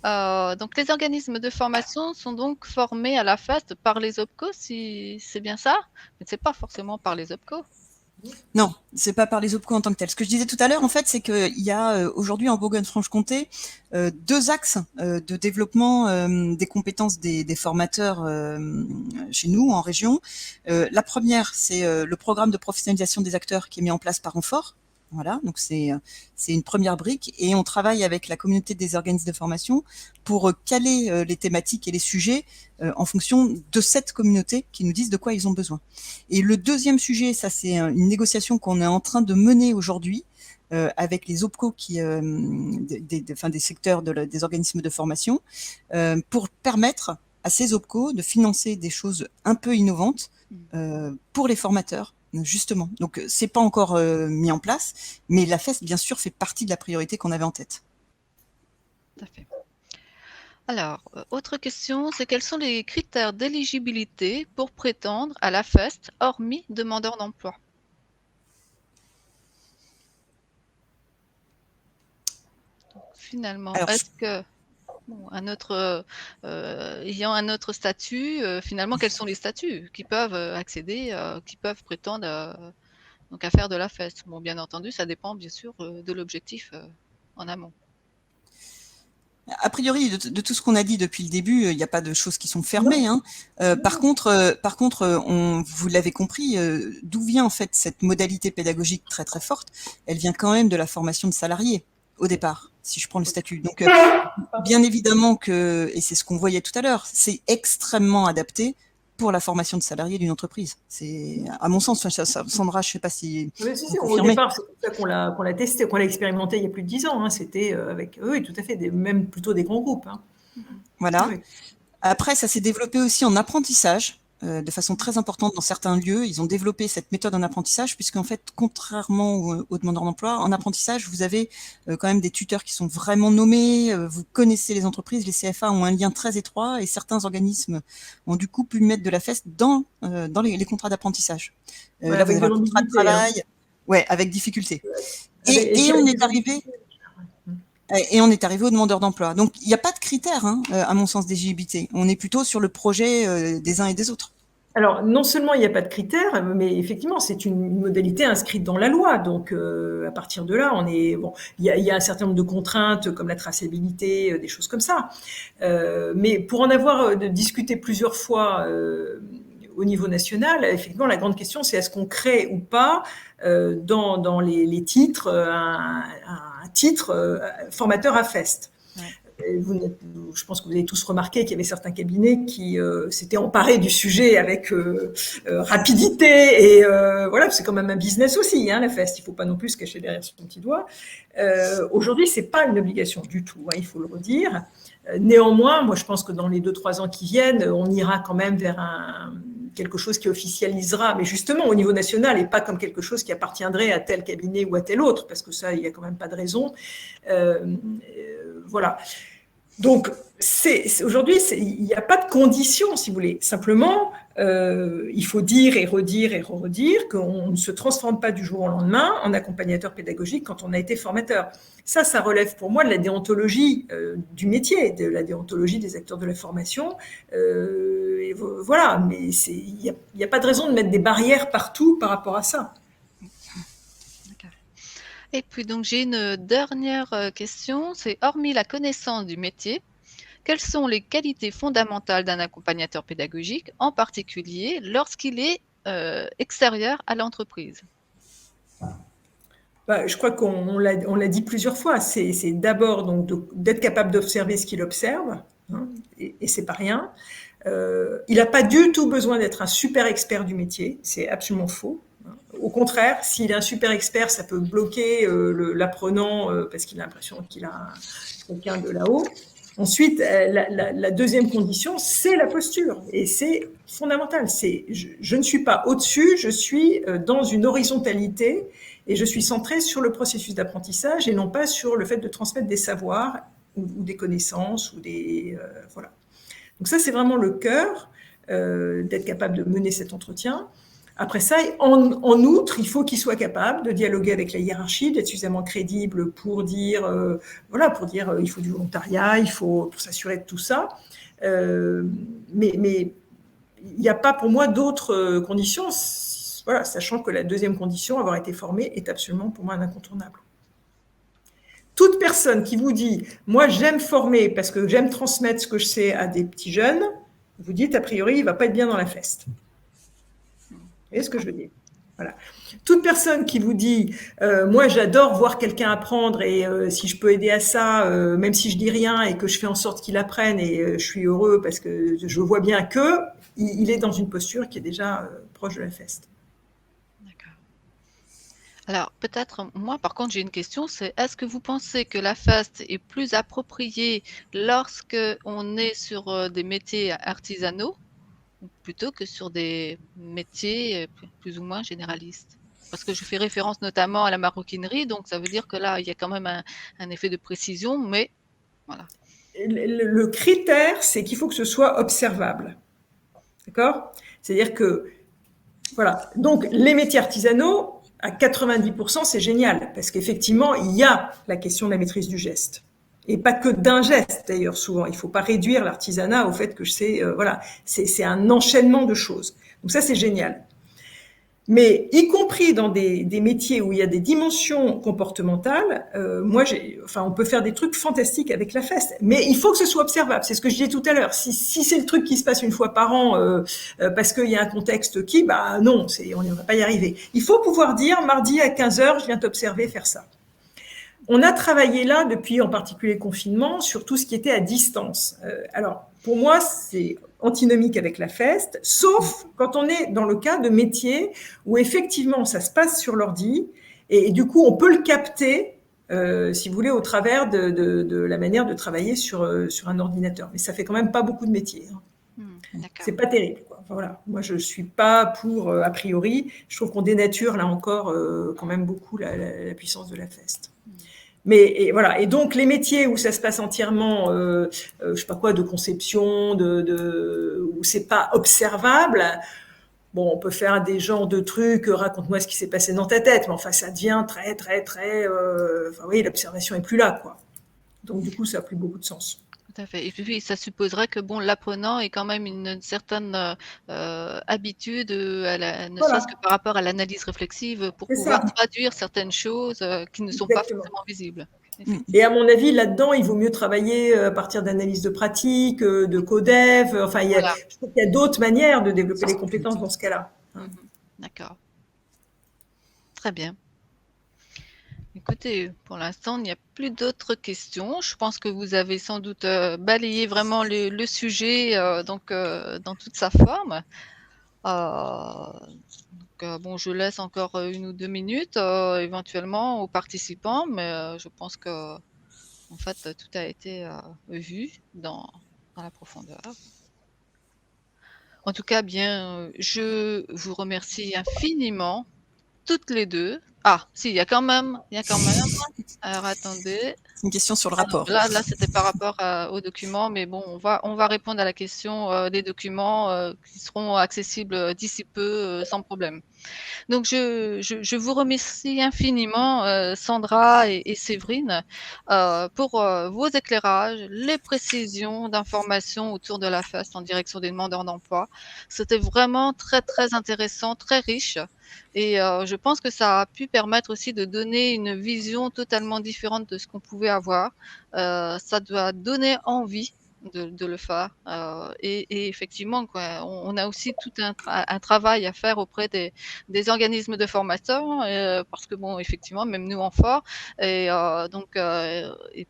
Donc, les organismes de formation sont donc formés à la FEST par les OPCO, si c'est bien ça, mais c'est pas forcément par les OPCO. Non, c'est pas par les OPCO en tant que tel. Ce que je disais tout à l'heure, en fait, c'est qu'il y a aujourd'hui en Bourgogne-Franche-Comté 2 axes de développement des compétences des formateurs chez nous en région. La première, c'est le programme de professionnalisation des acteurs qui est mis en place par Renfort. Voilà, donc c'est une première brique et on travaille avec la communauté des organismes de formation pour caler les thématiques et les sujets en fonction de cette communauté qui nous disent de quoi ils ont besoin. Et le deuxième sujet, ça c'est une négociation qu'on est en train de mener aujourd'hui avec les OPCO des secteurs des organismes de formation pour permettre à ces OPCO de financer des choses un peu innovantes pour les formateurs. Justement, donc c'est pas encore mis en place, mais la FEST bien sûr fait partie de la priorité qu'on avait en tête. Tout à fait. Alors, autre question, c'est quels sont les critères d'éligibilité pour prétendre à la FEST, hormis demandeur d'emploi? Finalement, Alors, est-ce que bon, ayant un autre statut, finalement, quels sont les statuts qui peuvent accéder, qui peuvent prétendre donc à faire de la FEST? Bon, bien entendu, ça dépend bien sûr de l'objectif en amont. a priori, de tout ce qu'on a dit depuis le début, il n'y a pas de choses qui sont fermées, Non. hein. Par contre, vous l'avez compris, d'où vient en fait cette modalité pédagogique très très forte? Elle vient quand même de la formation de salariés au départ, si je prends le statut. Donc, bien évidemment que, et c'est ce qu'on voyait tout à l'heure, c'est extrêmement adapté pour la formation de salariés d'une entreprise. C'est, à mon sens, Sandra, je ne sais pas si Oui, vous au confirmez. départ, c'est pour ça qu'on l'a testé, qu'on l'a expérimenté il y a plus de 10 ans. Hein. C'était avec, oui, tout à fait, même plutôt des grands groupes. Hein. Voilà. Oui. Après, ça s'est développé aussi en apprentissage, de façon très importante dans certains lieux. Ils ont développé cette méthode en apprentissage, puisqu'en fait, contrairement aux demandeurs d'emploi, en apprentissage, vous avez quand même des tuteurs qui sont vraiment nommés. Vous connaissez les entreprises, les CFA ont un lien très étroit, et certains organismes ont du coup pu mettre de la FEST dans les contrats d'apprentissage. Ouais, Là, vous avec avez de un contrat de l'ambiguïté. Hein. travail, ouais, avec difficulté. Et Et puis on avec est des arrivé ambiguïtés. Et on est arrivé aux demandeurs d'emploi. Donc, il n'y a pas de critères, hein, à mon sens, d'éligibilité. On est plutôt sur le projet des uns et des autres. Alors, non seulement il n'y a pas de critères, mais effectivement, c'est une modalité inscrite dans la loi. Donc, à partir de là, on est bon. Il y a un certain nombre de contraintes comme la traçabilité, des choses comme ça. Mais pour en avoir discuté plusieurs fois au niveau national, effectivement, la grande question, c'est est-ce qu'on crée ou pas dans les titres un titre formateur à FEST. Je pense que vous avez tous remarqué qu'il y avait certains cabinets qui s'étaient emparés du sujet avec rapidité et voilà, c'est quand même un business aussi, hein, la FEST. Il ne faut pas non plus se cacher derrière son petit doigt. Aujourd'hui, c'est pas une obligation du tout, hein, il faut le redire. Néanmoins, moi, je pense que dans les 2-3 ans qui viennent, on ira quand même vers quelque chose qui officialisera, mais justement au niveau national et pas comme quelque chose qui appartiendrait à tel cabinet ou à tel autre, parce que ça, il n'y a quand même pas de raison. Voilà. Donc, aujourd'hui, il n'y a pas de condition, si vous voulez. Simplement, il faut dire et redire qu'on ne se transforme pas du jour au lendemain en accompagnateur pédagogique quand on a été formateur. Ça relève pour moi de la déontologie du métier, de la déontologie des acteurs de la formation. Et voilà, mais il n'y a pas de raison de mettre des barrières partout par rapport à ça. Et puis donc j'ai une dernière question, c'est hormis la connaissance du métier, quelles sont les qualités fondamentales d'un accompagnateur pédagogique, en particulier lorsqu'il est extérieur à l'entreprise? Je crois qu'on l'a dit plusieurs fois. C'est d'abord donc d'être capable d'observer ce qu'il observe, hein, et c'est pas rien. Il n'a pas du tout besoin d'être un super expert du métier, c'est absolument faux. Au contraire, s'il est un super expert, ça peut bloquer l'apprenant parce qu'il a l'impression qu'il a quelqu'un de là-haut. Ensuite, la deuxième condition, c'est la posture. Et c'est fondamental. Je ne suis pas au-dessus, je suis dans une horizontalité et je suis centrée sur le processus d'apprentissage et non pas sur le fait de transmettre des savoirs ou des connaissances ou des voilà. Donc ça, c'est vraiment le cœur d'être capable de mener cet entretien. Après ça, en outre, il faut qu'il soit capable de dialoguer avec la hiérarchie, d'être suffisamment crédible pour dire, il faut du volontariat, il faut pour s'assurer de tout ça. Mais il n'y a pas pour moi d'autres conditions. Voilà, sachant que la deuxième condition, avoir été formé, est absolument pour moi un incontournable. Toute personne qui vous dit « moi j'aime former parce que j'aime transmettre ce que je sais à des petits jeunes », vous dites a priori il ne va pas être bien dans la FEST. Vous voyez ce que je veux dire? Voilà. Toute personne qui vous dit moi j'adore voir quelqu'un apprendre et si je peux aider à ça, même si je dis rien et que je fais en sorte qu'il apprenne et je suis heureux parce que je vois bien que il est dans une posture qui est déjà proche de la FEST. Alors, peut-être, moi, par contre, j'ai une question, c'est est-ce que vous pensez que la FAST est plus appropriée lorsque on est sur des métiers artisanaux plutôt que sur des métiers plus ou moins généralistes? Parce que je fais référence notamment à la maroquinerie, donc ça veut dire que là, il y a quand même un effet de précision, mais voilà. le critère, c'est qu'il faut que ce soit observable. D'accord ? C'est-à-dire que, voilà. Donc, les métiers artisanaux, à 90%, c'est génial, parce qu'effectivement, il y a la question de la maîtrise du geste. Et pas que d'un geste, d'ailleurs, souvent. Il ne faut pas réduire l'artisanat au fait que c'est un enchaînement de choses. Donc ça, c'est génial. Mais y compris dans des métiers où il y a des dimensions comportementales, on peut faire des trucs fantastiques avec la feste. Mais il faut que ce soit observable. C'est ce que je disais tout à l'heure. Si c'est le truc qui se passe une fois par an, parce qu'il y a un contexte non, on ne va pas y arriver. Il faut pouvoir dire, mardi à 15h, je viens t'observer faire ça. On a travaillé là, depuis en particulier le confinement, sur tout ce qui était à distance. Alors, pour moi, c'est antinomique avec la feste, sauf quand on est dans le cas de métiers où effectivement ça se passe sur l'ordi et du coup on peut le capter, si vous voulez, au travers de la manière de travailler sur un ordinateur. Mais ça fait quand même pas beaucoup de métiers. C'est pas terrible, quoi. Enfin, voilà. Moi, je suis pas pour a priori. Je trouve qu'on dénature là encore quand même beaucoup la puissance de la feste. Mais voilà. Et donc les métiers où ça se passe entièrement, je sais pas quoi, de conception, où c'est pas observable. Bon, on peut faire des genres de trucs. Raconte-moi ce qui s'est passé dans ta tête. Mais enfin, ça devient très, très, très. Oui, l'observation est plus là, quoi. Donc du coup, ça a plus beaucoup de sens. Tout à fait. Et puis, ça supposerait que l'apprenant ait quand même une certaine habitude, ne serait-ce que par rapport à l'analyse réflexive, pour pouvoir traduire certaines choses qui ne sont pas forcément visibles. Et à mon avis, là-dedans, il vaut mieux travailler à partir d'analyse de pratique, de codev. Enfin, je trouve qu'il y a d'autres manières de développer les compétences dans ce cas-là. D'accord. Très bien. Écoutez, pour l'instant, il n'y a plus d'autres questions. Je pense que vous avez sans doute balayé vraiment le sujet dans toute sa forme. Je laisse encore 1 ou 2 minutes éventuellement aux participants, mais je pense que en fait tout a été vu dans la profondeur. En tout cas, je vous remercie infiniment toutes les deux. Ah, si, il y a quand même. Alors, attendez. C'est une question sur le rapport. Là, c'était par rapport aux documents, mais bon, on va répondre à la question des documents qui seront accessibles d'ici peu, sans problème. Donc, je vous remercie infiniment, Sandra et Séverine, pour vos éclairages, les précisions d'informations autour de la FAST en direction des demandeurs d'emploi. C'était vraiment très, très intéressant, très riche. Et je pense que ça a pu permettre aussi de donner une vision totalement différente de ce qu'on pouvait avoir. Ça doit donner envie de le faire. Et effectivement, quoi, on a aussi tout un travail à faire auprès des organismes de formation, parce que bon, effectivement, même nous en fort, et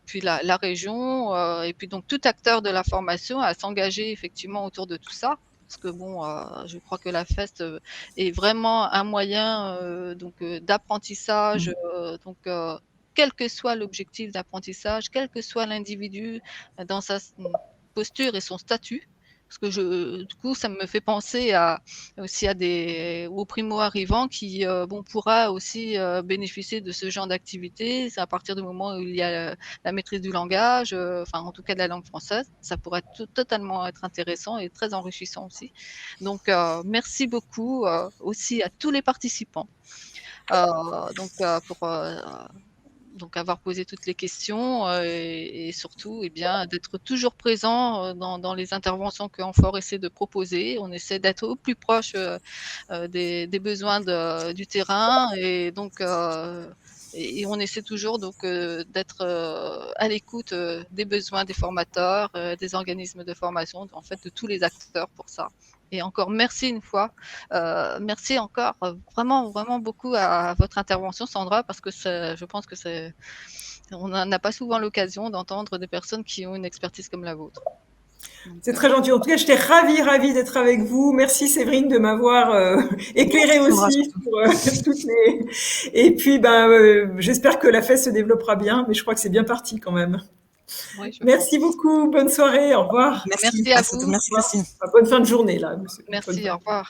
puis la région, et puis donc tout acteur de la formation à s'engager effectivement autour de tout ça. Parce que bon, je crois que la FEST est vraiment un moyen d'apprentissage, quel que soit l'objectif d'apprentissage, quel que soit l'individu dans sa posture et son statut. Parce que du coup, ça me fait penser aussi aux primo-arrivants qui pourra aussi bénéficier de ce genre d'activité. C'est à partir du moment où il y a la maîtrise du langage, en tout cas de la langue française, ça pourrait totalement être intéressant et très enrichissant aussi. Donc, merci beaucoup aussi à tous les participants. Pour avoir posé toutes les questions et surtout d'être toujours présent dans les interventions qu'Amphore essaie de proposer. On essaie d'être au plus proche des besoins du terrain et donc et on essaie toujours d'être à l'écoute des besoins des formateurs, des organismes de formation, en fait de tous les acteurs pour ça. Et encore merci une fois. Merci encore vraiment, vraiment beaucoup à votre intervention, Sandra, parce que je pense que on n'a pas souvent l'occasion d'entendre des personnes qui ont une expertise comme la vôtre. C'est très gentil. En tout cas, j'étais ravie d'être avec vous. Merci Séverine de m'avoir éclairé aussi sur toutes les. Et puis, j'espère que la fête se développera bien, mais je crois que c'est bien parti quand même. Oui, merci beaucoup. Bonne soirée. Au revoir. Merci à vous. Merci Christine. Bonne fin de journée là. Merci. Au revoir.